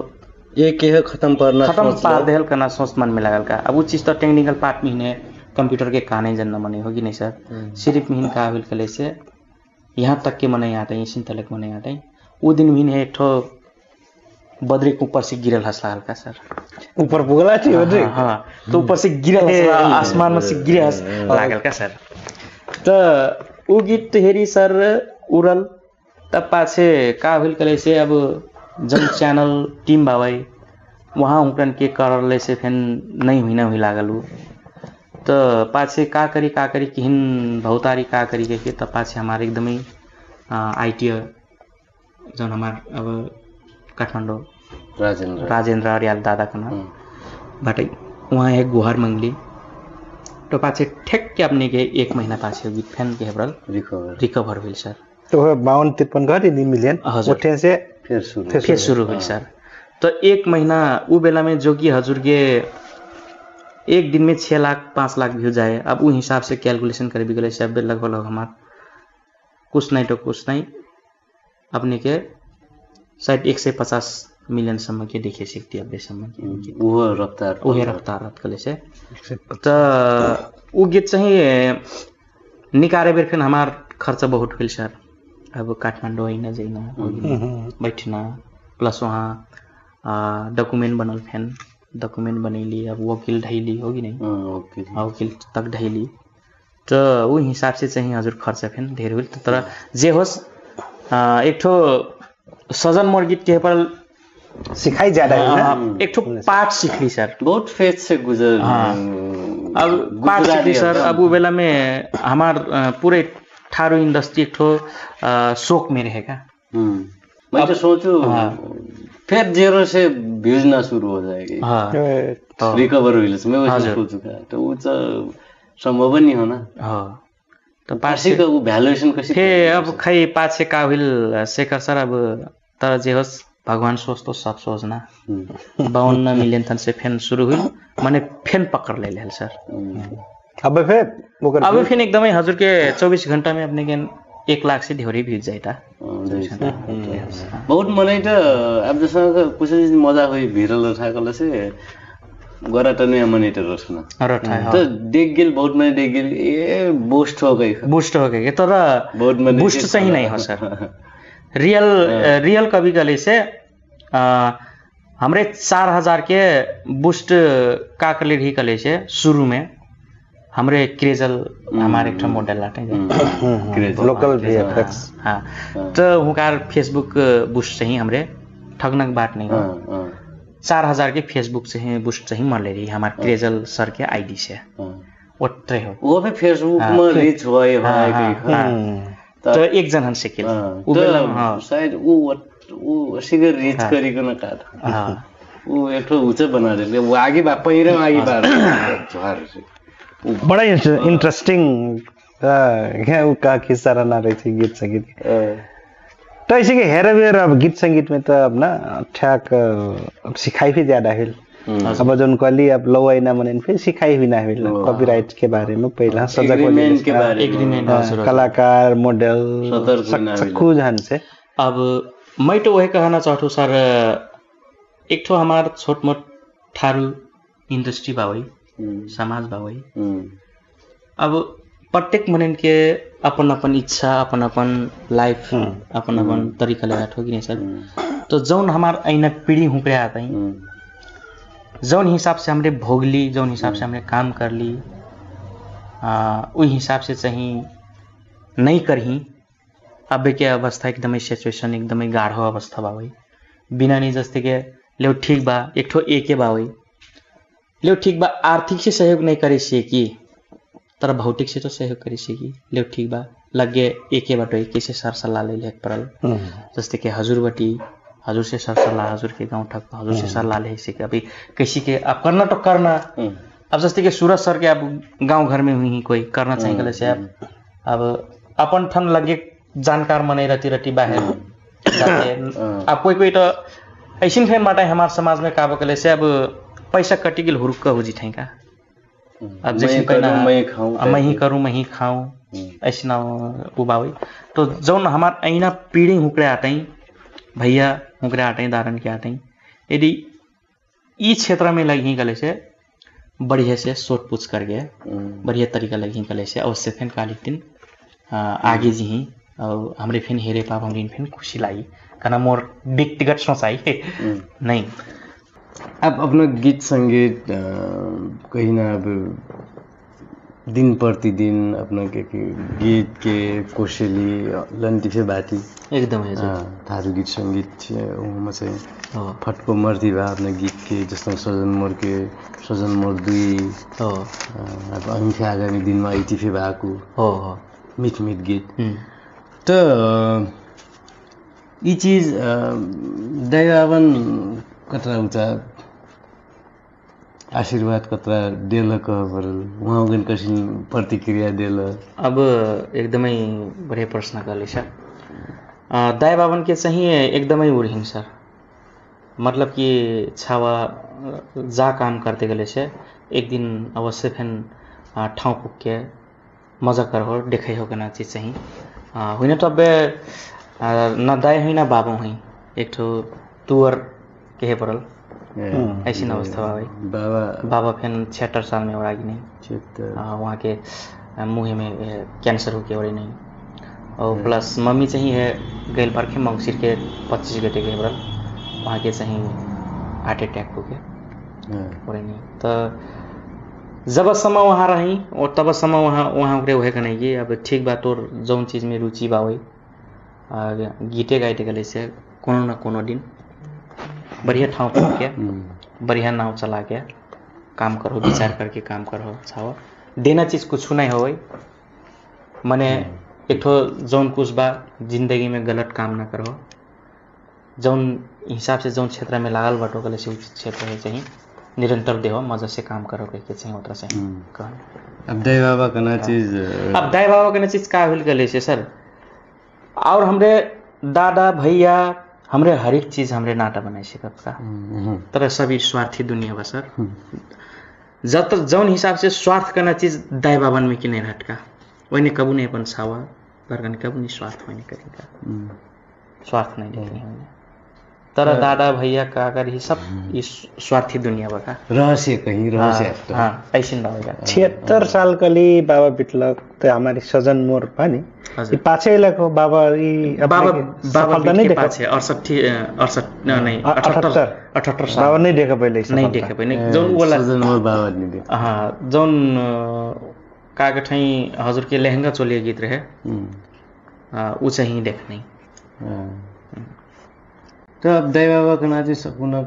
एक खत्म पार देहल करना सोच मन में लगल का। अब वो चीज तो टेक्निकल पार्ट में ही कंप्यूटर के काने जन्म मने होगी नहीं सर, सिर्फ मिहिन का बिल कले से यहाँ तक के मने आते हैं, इसी तलक मने आते हैं। वो दिन मिहिन है एक ठो बद्री के ऊपर से गिरल हंसला हल्का सर, ऊपर पुगला थी बद्री, हाँ तो ऊपर से गिरल आसमान में से गिरे लागल का सर। तो वो गीत हेरी सर उड़ल, तब पाछे का हुई कले से अब जब चैनल टीम बाबाई वहाँ उकरन के करले से फिर नहीं हुई लागल वो। तो पाछे का करी किहिन भौतारी का करी के तब पाछे हमारे एकदम ही आईटी जन हमार अब काठमाडौँ राजेंद्र अर्याल दादा का नाम बट वहाँ एक गुहार मंगली। तो पाछे ठेक के अपने के 1 महीना पाछे गीत फैन के हेब्रल रिकवर हुई सर। तो 52-53 घटी मिलियन उठे से फिर शुरू हुई सर। तो 1 महीना वो बेला में जो कि हजुर के एक दिन में 6 लाख 5 लाख व्यू जाए। अब वो हिसाब से कैलकुलेशन करे भी से लगभग हमार कुछ नहीं तो कुछ नहीं अपने के शायद 150 मिलियन सम्म के देखे सकती अब वो रफ्तार कले से। तो वो गीत चाहिए निकारे बेर फिर हमार खर्च बहुत हुई सर। अब काठमाडौँ आइना जाइना बैठना प्लस वहाँ डॉक्यूमेंट बनल फैन डॉक्यूमेंट बनैली, अब वकील ढैली होगी नहीं वकील तक ढैली। तो वो हिसाब से चाहिए हजुर खर्च फेन धेर हुई। तर जे होस् एक ठो सजन मोर गीत के पर सिखाई ज्यादा एक ठो पाठ सीखली सर, बहुत फेज से गुजर अब पाठ सीखली सर। अब वो बेला में हमार पूरे ठारो इंडस्ट्री एक ठो शौक में रहेगा। मैं तो सोचू फिर 0 से व्यूज ना शुरू हो जाएगी, रिकवर हुई मैं वैसे सोचू का, तो वो तो संभव नहीं होना। तो पाछे का वो वैल्यूएशन कैसे थे अब खै पाछे का हुई शेखर सर। अब तर जे होस् भगवान सोच तो सब सोचना 52 मिलियन थन से फैन शुरू हुई मैंने फैन पकड़ ले सर। अब फिर एकदमै हजुर के 24 घंटा में अपने के 1 लाख से ढेरी भ्यूज जाइटा बहुत मनै त अब जसमा कुछ मजा हुई भिरल रखाकले से गरा त नयाँ मनै त रखना तो देख गेल बहुत मनै देख गेल ए बूस्ट हो गई तर बहुत मनै बूस्ट चाहिँ नहीं हो सर। रियल कवि गले से हमरे 4000 के बूस्ट का कले रही कले से शुरू में हमरे क्रेजल हमारे एक मॉडल लाटे लोकल वीएफएक्स। हाँ तो हुकार फेसबुक बूस्ट चाहिए हमरे ठगनक बात नहीं हो। 4000 के फेसबुक से बूस्ट चाहिए मान ले रही हमारे क्रेजल सर के आईडी से ओट्रे हो वो भी फेसबुक में रीच हुए तो एक जन से किल शायद वो सिगर रीच करिकन का वो एक ठो उच्च बना दे वो आगे बा पहिरे आगे बा झर से बड़ा इंटरेस्टिंग का किस्सा रहना रही थी गीत संगीत। तो ऐसे के हेर अब गीत संगीत में तो अब ना ठ्याक सिखाई भी ज्यादा है। अब जो कली अब लो आईना मन फिर सिखाई भी ना है कॉपीराइट के बारे में पहला एग्रीमेंट के बारे एग्रीमेंट कलाकार मॉडल सक्कू जान से। अब मैं तो वही कहना चाहूँ सर एक ठो हमार छोट मोट ठारू इंडस्ट्री बावई समाज बावई अब प्रत्येक मनेन के अपन अपन इच्छा upon upon life upon upon तरीका लगा ठोकी नहीं सर। तो जौन हमार ऐना पीढ़ी हुकरे आता है जौन हिसाब से हमरे भोगली जौन हिसाब से हमरे काम कर ली उस हिसाब से चाहिए नहीं करही। अब के अवस्था एकदमै सिचुएशन एकदमै गाढ़ो अवस्था बा वही बिना नहीं जस्ते के ले ठीक बा एक ठो एक बा वही ले ठीक बा आर्थिक से सहयोग नहीं करे से कि तर भौतिक से तो सहयोग करिसकी ले ठीक बा लगे एकेबाट एकै से सरसल्लाह ले लेक परल जस्तै कि हजुरबटी हजुर से सरसल्लाह हजुर के गाउँ ठक हजुर से सल्लाह ले सके अभी किसी के अब करना तो करना अब जस्तै कि सूरज सर के अब गाउँ घर में हुई कोई करना चाहिए गले से अब अपन ठन लगे जानकार मनै रति रति बाहर अब कोई तो ऐसिन फेम बाटा हमारे समाज में काबो कले से अब पैसा कटी गिल हुरुक्का हो जी ठैका अब जैसे मैं ही करूँ मैं ही खाऊं ऐसे ना उबावी तो जौन हमार ऐना पीढ़ी हुकड़े आते भैया हुकड़े आते दारन के आते यदि ई क्षेत्र में लगी गले से बढ़िया से सोच पूछ कर गए बढ़िया तरीका लगी गले से अवश्य फिर कालिक दिन आगे जी ही और हमरे फिर हेरे पाप हमरे फिर खुशी लाई करना मोर व्यक्तिगत सोचाई नहीं। अब अपना गीत संगीत कहीं ना अब दिन प्रतिदिन अपना के गीत के कोशली लंटी फे बाती एकदम है थारू गीत संगीत ओमा चाहिँ फटको मर्दी भा अपना गीत के जस्तो सजन मोर दुई अब अन्य आगामी दिनमा इतिफे भएको मिठ मिठ गीत तो ये चीज दैवावन कतरा उचा आशीर्वाद कतरा देल कहबरल वहाँ उगन कसिन प्रतिक्रिया देल अब एकदमै बढ़िया प्रश्न करले सर दाई बाबन के चाहिए एकदमै उड़िन सर मतलब कि छावा जा काम करते गले से एक दिन अवश्य फिर ठाउँ पुग्के मजा कर हो देखे हो ना चीज चाहिए होइन तो अब न दाई होइन बाबा हुई एक ठो तुअर के परल ऐसी अवस्था भाई बाबा फिर 76 साल में और आगे नहीं वहाँ के मुँह में कैंसर हो के और नहीं और प्लस मम्मी चाहिए है गैल पर के मंगसिर के 25 गते के परल वहाँ के चाहिए हार्ट अटैक हो के और नहीं तो जबसम्म वहाँ रही और तबसम्म वहाँ उड़े नहीं कि अब ठीक बात और जौन चीज़ में रुचि बा वही गीते गाइते गले से कोनो न कोनो दिन बढ़िया ठाउँ पुग्या बढ़िया नाव चला के काम करो विचार करके काम करो छाओ देना चीज कुछ नहीं हो मने एक ठो जौन कुछ बा जिंदगी में गलत काम ना करो जौन हिसाब से जौन क्षेत्र में लागल बाटो गले से उचित क्षेत्र है चाहिए निरंतर देहो मजा से काम करो कह के चाहिए उतना चाहिए अब दाई बाबा करना चीज अब दाई बाबा करना चीज का हुल गले से सर और हमरे दादा भैया हमरे हर एक चीज हमरे नाटा बनाए सकत का तर सभी स्वार्थी दुनिया बा सर जब तक जौन हिसाब से स्वार्थ करना चीज दाई बाबन में कि नहीं हटका वही कबू नहीं अपन छावा घर कबू नहीं स्वार्थ वही करेगा स्वार्थ नहीं देखने तर दादा भैया का अगर ही सब इस स्वार्थी दुनिया बका रहस्य कहीं रहस्य हाँ ऐसे ना होगा 76 साल कली बाबा बिटलक तो हमारी सजन मोर पानी ये पाछे लको बाबा बाबा नहीं देखा 68 नहीं 78 साल बाबा नहीं देखा पहले नहीं देखा पहले जोन वाला सजन मोर बाबा नहीं देखा हाँ जोन कागठाई हजुर के लहंगा चोलिया गीत रहे ऊ चाहिँ देख्ने तो अब दाई बाबा का ना चाहिँ सकुना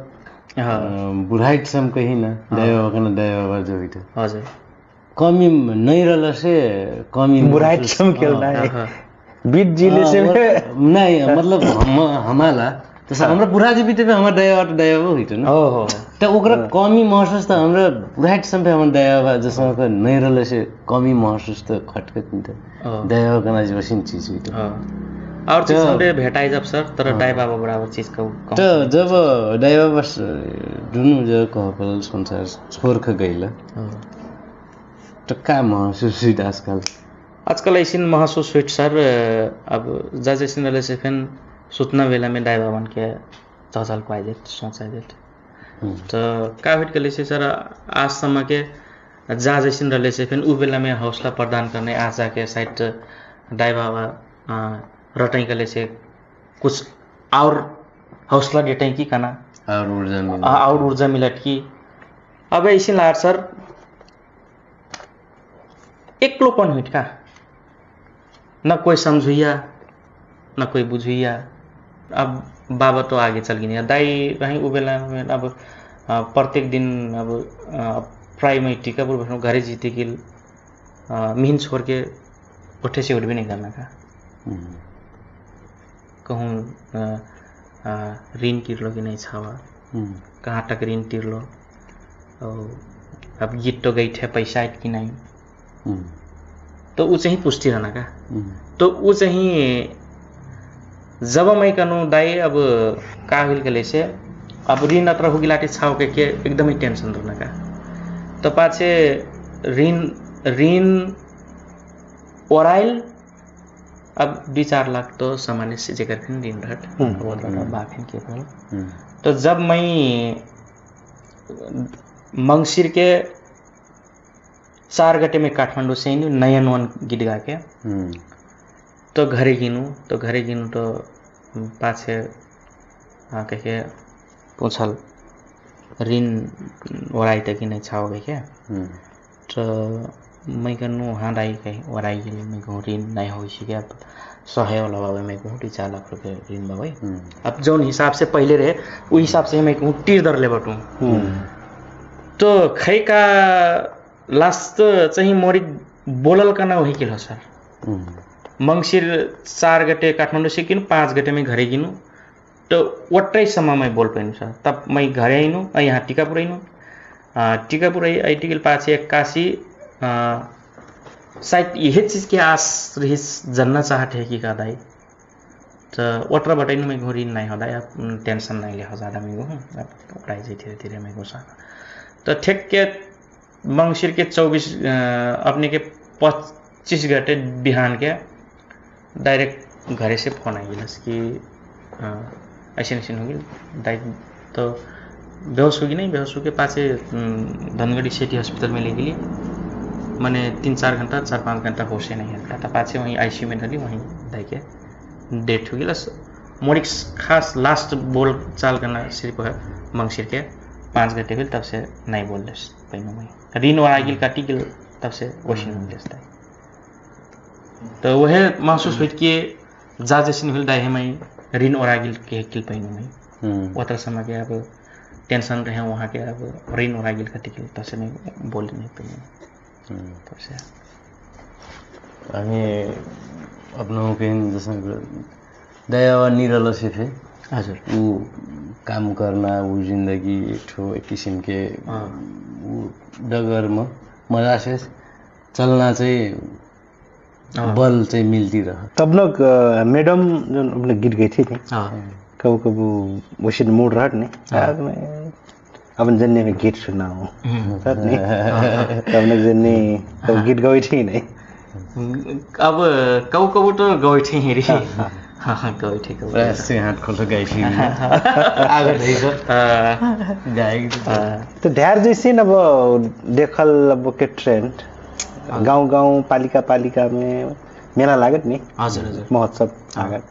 बुढ़ाइट सम कहीं ना दाई बाबा का ना दाई बाबा जो ही था हजुर कमी नहीं रहला से कमी बुढ़ाइट सम खेलना है बीत जिले से नहीं मतलब हमारा तो हमरा बुढ़ा जी बीते पे हमारा दाई बाबा हुई ना ओहो तो ओकरा कमी महसूस तो हमरा बुढ़ाइट सम पे हमारा दाई बाबा जैसा का नहीं रहला से कमी महसूस तो खटखट नहीं था दाई बाबा का ना जी वैसी चीज हुई तो और चीज हमरे भेटाई जब सर तर दाई बाबा बराबर चीज का तो जब दाई बाबा दुनु जो कह पर संसार छोड़ के गइला तो का महसूस हुई आजकल ऐसी महसूस हुई सर अब जैसे रहले से फिर सुतना बेला में दाई बाबन के चहचल को आइदेत सोच आइदेत तो का भेट गले से सर आजसम्म के जा जैसे रहले से फिर उ बेला में हौसला प्रदान करने आज जाके साइड दाई बाबा रटाई गले से कुछ और हौसला देटाई की खाना और ऊर्जा मिलट की अब ऐसी लार सर एक्लोपन हुई का न कोई समझुया न कोई बुझुया अब बाबा तो आगे चल गई दाई रही उ बेला में अब प्रत्येक दिन अब प्राय में टीका घरे जीते कि मिहिन छोड़ के उठे से उठ भी नहीं करना का कहूँ ऋण तिर्लो कि नहीं छावा कहाँ तक ऋण तिर्लो और अब गीत तो गई थे पैसा कि नहीं तो वो चाहिँ पुष्टि रहना का तो वो चाहिँ जब मैं कनु दाई अब का हिल के से अब ऋण अत्र होगी लाटे छाव के एकदमै टेंशन रहना का तो पाछे ऋण ओराइल अब 2-4 लाख तो सामान्य से जेकर फिर ऋण रट वो बाफिन के बोल तो जब मैं मंगसिर के 4 गते में काठमाडौँ से नयन वन गीत गा के तो घरे गिनु तो पाछे कहे पूछल ऋण ओराई तक नहीं छाओगे क्या तो मैं कहूँ हाँ दाई कहीं ओराई के लिए मैं कहूँ ऋण नहीं हो इसी अब 100 वाला बाबा मैं कहूँ 2-4 लाख रुपये ऋण बाबा अब जो हिसाब से पहले रहे वो हिसाब से मैं कहूँ तिर दर ले बटूँ तो खै का लास्ट चाहिँ मोरी बोलल का ना वही किलो सर मंगसिर 4 गते काठमाडौँ से किनु 5 गते में घरे गिनु तो वट्टै समय मैं बोल पाइनु सर तब मैं घरे आइनु यहाँ टीकापुर आई टिकल पाछे 81 शायद यही चीज के आस रही जानना चाहते है कि का दाई तो वटर बटाइनु मैं घोरी नहीं होदा अब टेंशन नहीं ले ज्यादा मैं हूँ अब पढ़ाई से धीरे धीरे मैं घुसा तो ठीक के मंगसिर के 24 अपने के 25 गते बिहान के डायरेक्ट घरे से फोन आइलस कि ऐसे होगी दाई तो बेहोश होगी नहीं बेहोश होके पाछे धनगढ़ी सिटी हॉस्पिटल में ले गई मैंने 3-4 घंटा 4-5 घंटा होश नहीं है तो पाछे वहीं आईसीयू में धरी वहीं दाई के डेथ होगी मोरी खास लास्ट बोल चाल करना सिर्फ है मंगसिर के 5 गते हुई तब से नहीं बोल दे पैनो मैं ऋण वाला गिल काटी गिल तब से वोशिन में देता है तो वह महसूस हुई कि जा जैसे हुई दाई है मैं ऋण और गिल के किल पैनो मैं उतर समय के अब टेंशन रहे वहाँ के अब ऋण और गिल काटी गिल तब से नहीं बोल नहीं पैनो तब से हामी अपना कहीं जैसे दया निरल से थे हजुर वो काम करना वो जिंदगी एक किस्म के डगर में मजा से चलना चाहिए बल चाहिए मिलती रहा तब लोग मैडम जो अपने गिर गई थी कब कब वैसे मूड रहा नहीं अपन जन्ने में गीत सुना हूँ तब लोग जन्ने तब गीत गई थी नहीं अब कबू तो गई थी हेरी हाँ गई थी ऐसे हाथ खोल गई थी आगे नहीं सर गाएगी तो ढेर जैसे अब देखल अब के ट्रेंड गांव पालिका में मेला लागत नहीं हजुर महोत्सव लागत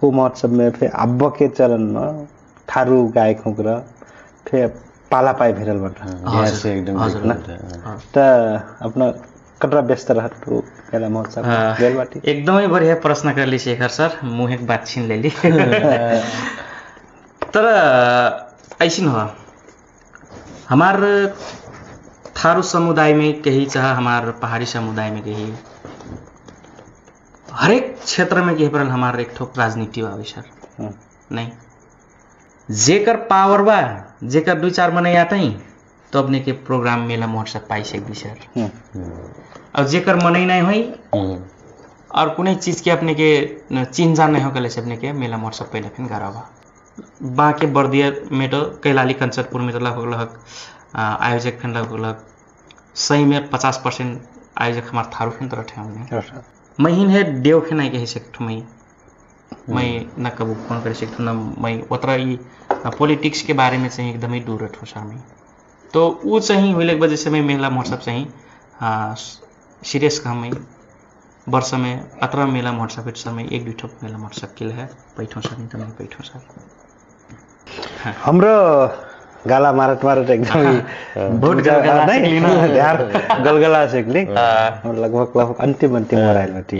वो महोत्सव में फिर अब के चरण में थारू गायकों का फिर पाला पाए भिरल बन से एकदम तो अपना कटरा व्यस्त रहा तो मेला महोत्सव बेलबाटी एकदमै बढ़िया प्रश्न कर ली शेखर सर मुँह एक बात छीन ले ली तर ऐसी हो हमार थारू समुदाय में कहीं चाहे हमार पहाड़ी समुदाय में कहीं हर एक क्षेत्र में कहीं पर हमारे एक ठोक राजनीति बा सर नहीं जेकर पावर बा जेकर 2-4 मने आता ही तो अपने के प्रोग्राम मेला महोत्सव पाई सकती सर और जेकर मनै नहीं हुई और कुनै चीज के अपने के चिन्ह जान नहीं हो कले से अपने के मेला महोत्सव पहले फिर गराबा बाके बर्दिया में तो कैलाली कंचरपुर में तो लगभग आयोजक फिर लगभग सही में 50% आयोजक हमारे थारू फिर तरह थे मैं ही है देव फिर नहीं कह सकता मैं न कबू फोन कर सकता न मैं उतना ही पॉलिटिक्स के बारे में चाहिए एकदम ही दूर रखूँ सर मैं तो वो चाहिए हुई वजह से मैं मेला महोत्सव चाहिए सीरियस काम में वर्ष में 18 मेला महोत्सव समय 1-2 ठोक मेला महोत्सव के है पैठों सर नहीं तो नहीं पैठों सर हाम्रो गाला मारत एकदम बहुत गलगला सेकली लगभग अंतिम मराइल बाटी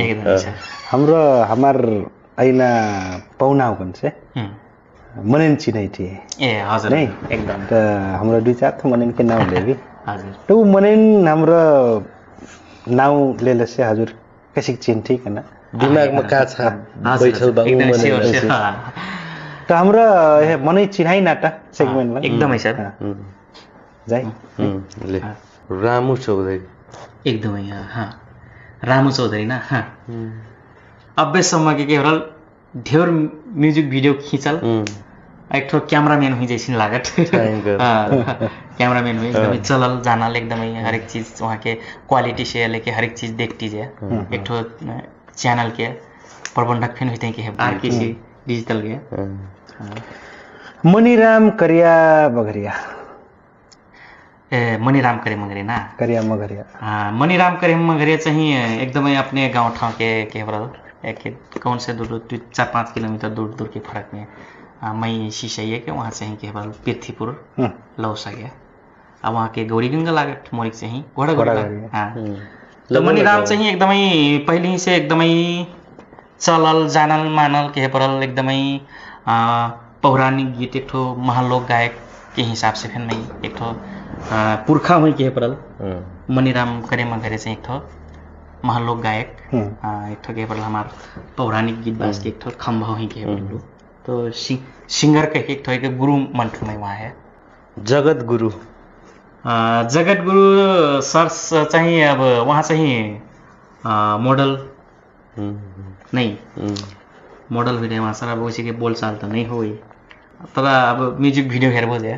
हाम्रो हमार ऐना पौना कौन से मनन चिनाई थी ए हजुर नहीं एकदम तो हमरा 2-4 मनन के नाम लेबी हजुर तो मनन हाम्रो नाउ लेले से हजुर कैसे चिन ठीक है ना दिमागमा का छ बैठल बा एकदमै उ sure, मने sure. तो हाम्रो मनै चिनाइ नाटा सेगमेन्टमा एकदमै सर जाई ले रामु चौधरी एकदमै रामु चौधरी ना अबेसम्म के केवल ढेर म्यूजिक वीडियो खींचल एक ठो कैमरामैन हुई जैसी लागत कैमरामैन हुई एकदमै चलल जानल एकदमै हर एक चीज वहाँ के क्वालिटी से लेके हर एक चीज देखती है एक ठो चैनल के प्रबंधक फिर हुई कि आरकेसी डिजिटल के मणिराम करिया बगरिया ए मणिराम करे मगरे ना करिया मगरिया मणिराम करे मगरे चाहिँ एकदमै अपने गाउँ ठाउँ के बरल एक कौन से दूर 4-5 किलोमीटर दूर के फर्क में मैं शीशे के वहाँ से के बरल पृथ्वीपुर लौसा गया अब वहाँ के गौरी गंगा लागत मोरिक से ही घोड़ा हाँ तो मणिराम चाहिँ एकदमै पहिले से एकदमै चलल जानल मानल के परल एकदमै पौराणिक गीत एक ठो महालोक गायक के हिसाब से फिर मैं एक ठो पुरखा हुई के परल मणिराम करे मगरे चाहिँ एक ठो महालोक गायक एक ठो के परल हमार पौराणिक गीत बाज के एक ठो खम्बा हुई के परल तो सिंगर के एक ठो एक गुरु मंत्र में वहाँ है जगत गुरु सर चाहिँ अब वहाँ चाहिँ मोडल नहीं मोडल वीडियो वहाँ सर अब उसी के बोल चाल तो नहीं हो तर अब म्यूजिक वीडियो हेर बोझे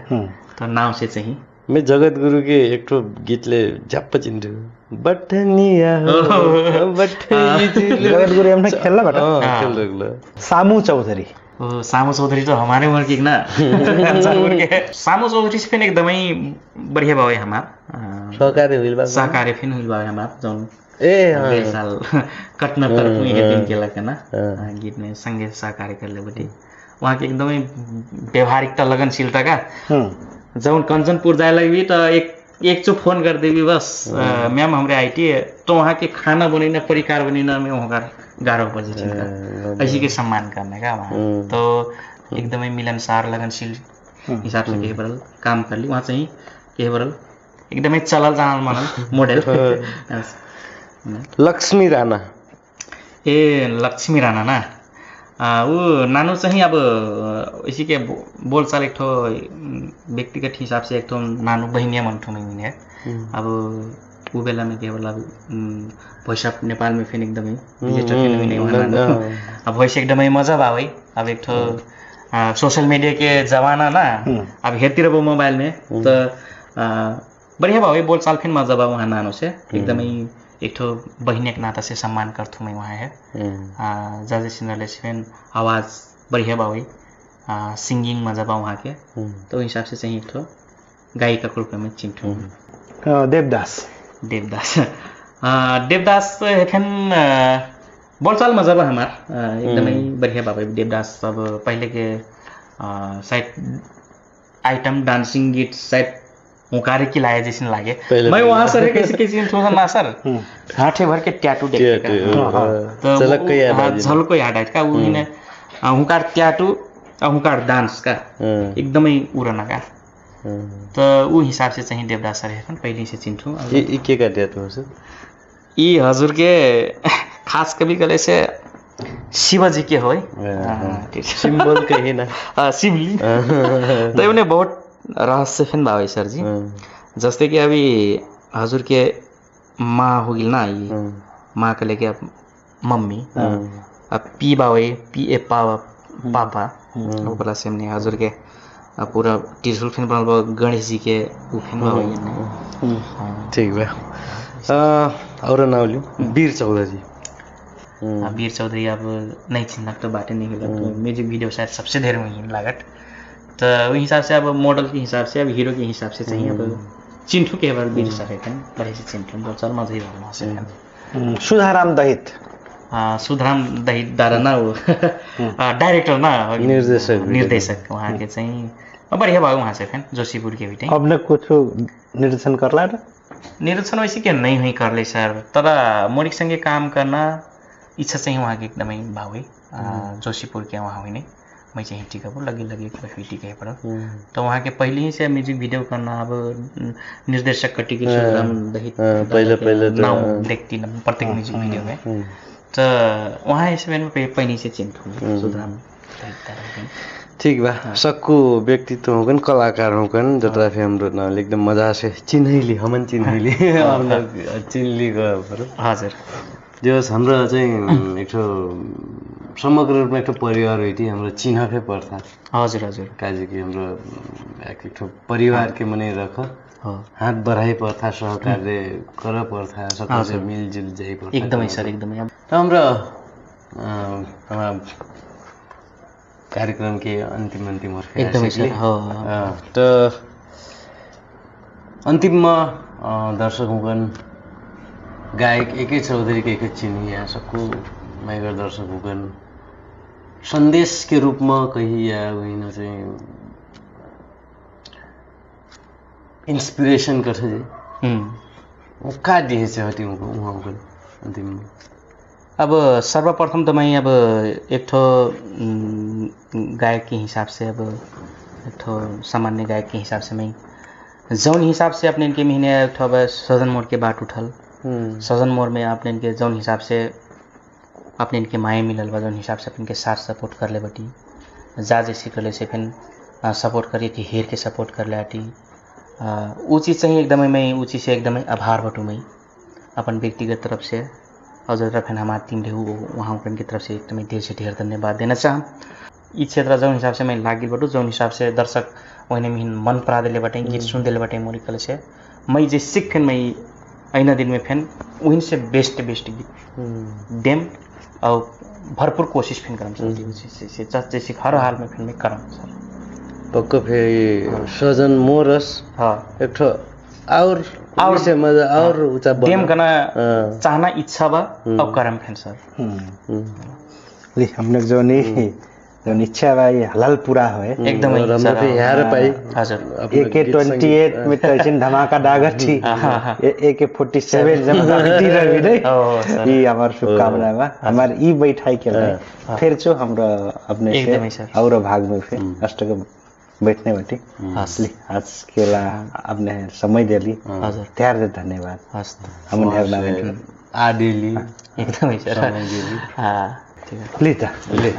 तो नाम से चाहिँ मैं जगत गुरु के एक ठो गीतले झ्याप्प चिन्छु बटनिया जगत गुरु हमने खेलना बेटा सामू चौधरी सामू चौधरी तो हमारे उम्र की ना सामू चौधरी से फिर एकदमै बढ़िया बावे हमार सहकारी फिर हुई बावे हमार जौन साल कटना तरफ में दिन के लगा ना गीत में संगे सहकारी कर ले बटे वहाँ के एकदमै व्यवहारिकता लगनशीलता का जौन कंचनपुर जाए लगी तो एक चो फोन कर देवी बस मैम हमारे आईटी है तो वहाँ के खाना बनेना परिकार बनेना में वहाँ का 11 बजे का ऐसी के सम्मान करने का वहाँ तो एकदमै मिलनसार लगनशील हिसाब से के बरल काम कर ली वहाँ चाहिँ के बरल एकदमै चलल जानल मानल मोडल लक्ष्मी राणा लक्ष्मी राणा ना वो नानो चाहिँ अब इसी के बोलचाल एक ठो व्यक्तिगत हिसाब से एक ठो नानो बहिनिया मंठो में है अब वो बेला में केवल अब भैसा नेपाल में फिर एकदमै डिजिटल फिल्म नहीं हुआ अब भैसा एकदमै मजा भावे अब एक ठो सोशल मीडिया के जमाना ना अब हेतिर वो मोबाइल में तो बढ़िया भावे बोलचाल फिर मजा भाव वहाँ नानो से एकदमै एक ठो बहिनी के नाता से सम्मान करथूँ मैं वहाँ है जाजे सिंगरले फिर आवाज़ बढ़िया बावे सिंगिंग मजा बा वहाँ के तो हिसाब से चाहिए एक ठो गायिका के रूप में चिंटू देवदास फिर बोलचाल मजा बा हमार एकदमै बढ़िया बावे देवदास अब पहले के शायद आइटम डांसिंग गीत शायद मुकारे की लाया जैसे लागे मैं वहाँ सर कैसे थोड़ा ना सर हाथे भर के टैटू देख तो झलको याद आए का उन्हें हुकार टैटू और हुकार डांस का एकदमै उड़ना का तो वो हिसाब से चाहिए देवदास सर है पहले से चिंटू ये के का टैटू है ये हजूर के खास कभी कले से शिवाजी के हो सिंबल कहीं ना शिवली तो उन्हें बहुत रहस्य फिन भावे सर जी जस्ते कि अभी हजुर के माँ होगिल ना ये माँ के लेके मम्मी अब पी बावे पी ए पापा ऊपर से हमने हजुर के पूरा त्रिशूल फिन बनल गणेश जी के फिन बावे ठीक बा और नाम लियो वीर चौधरी वीर चौधरी अब नहीं चिन्ह तो बातें नहीं मिला तो म्यूजिक वीडियो शायद सबसे ढेर में लागत तो वो हिसाब से अब मॉडल के हिसाब से अब हीरो के हिसाब से चाहिए अब चिंटू के बारे वीर सर है बड़े से चिंटू बोलचाल मजा ही वाला से सुधाराम दहित सुधाराम दहित दादा ना वो डायरेक्टर ना निर्देशक वहाँ के चाहिए बढ़िया भाग वहाँ से फिर जोशीपुर के भी अब कुछ निर्देशन कर ला निर्देशन वैसे के नहीं हुई कर ले सर तर मोरिक संगे काम करना इच्छा चाहिए वहाँ की एकदमै भावे जोशीपुर के वहाँ हुई नहीं मैं चाहिँ टिका पर लगी फिर टिका पर तो वहाँ के पहले ही से म्यूजिक वीडियो करना अब निर्देशक का टिकट पहले नाम देखती ना प्रत्येक म्यूजिक वीडियो में तो वहाँ इस में पहिनी से चिन्ह सुधार ठीक बा सक्कु व्यक्तित्व होकन कलाकार होकन जतरा फे हाम्रो न एकदम मजा से चिन्हैली हमन चिन्हैली हम लोग चिन्हली गयो हजुर जो हाम्रो चाहिँ एक समग्र रूपमा एक परिवार हो हाम्रो चिन्ह फे पर्छ हजुर हजुर काजी कि हाम्रो एक परिवार के मने रख हात बढाइ पर्छ सहकार्य कर पर्छ सबैले मिलजुल जाइ पर्छ एकदमै सर एकदमै हाम्रो कार्यक्रम के अंतिम एकदमै सर तो अंतिममा दर्शकगण गायक एकै चौधरी के चिनी या सबको माइगर दर्शकगण संदेश के रूप में कहीं या होइन चाहिँ इंस्पिरेशन कर का दिए छ हटी उहाँको अंतिम अब सर्वप्रथम तो मैं अब एक ठो गायक के हिसाब से अब एक ठो सामान्य गायक के हिसाब से मैं जौन हिसाब से अपने इनके महीने एक ठो अब सजन मोड़ के बाट उठल सजन मोड़ में अपने इनके जौन हिसाब से अपने इनके माया मिलल बा जौन हिसाब से अपने के साथ सपोर्ट कर ले बटी जा जैसे कर ले से फिर सपोर्ट करिए कि हेर के सपोर्ट कर ले आटी ऊ चीज़ चाहिए एकदम मैं ऊ चीज़ से एकदम आभार बटू मैं अपन व्यक्तिगत तरफ से और जो तरफ हमारे टीम रहे वहाँ उनकी तरफ से एकदम ढेर से ढेर धन्यवाद देना चाहूँ इस क्षेत्र जौन हिसाब से मैं लागिल बटू जौन हिसाब से दर्शक वही में मन परा दिले बटे गीत सुन दिले बटे मोरी कल से मैं जे सीख फिर मैं ऐना दिन में फिर वहीं से बेस्ट गीत देम और भरपूर कोशिश फिर करम सर जैसे हर हाल में फिर मैं करम सर पक्का फिर सजन मोरस हाँ एक ठो और से मजा और ऊंचा देम करना चाहना इच्छा बा और करम फिर सर हम लोग जो इच्छा बा ये हलाल पूरा है एकदम यार पाई AK-28 में तो धमाका डागर थी AK-47 जब डागती रही नहीं ये हमार शुभकामना बा हमार ई बैठाई के लिए फिर जो हमरा अपने से और भाग में फिर अष्टक बैठने बैठी आज के ला आपने समय दिली त्यार धन्यवाद हम आदिली एकदम ले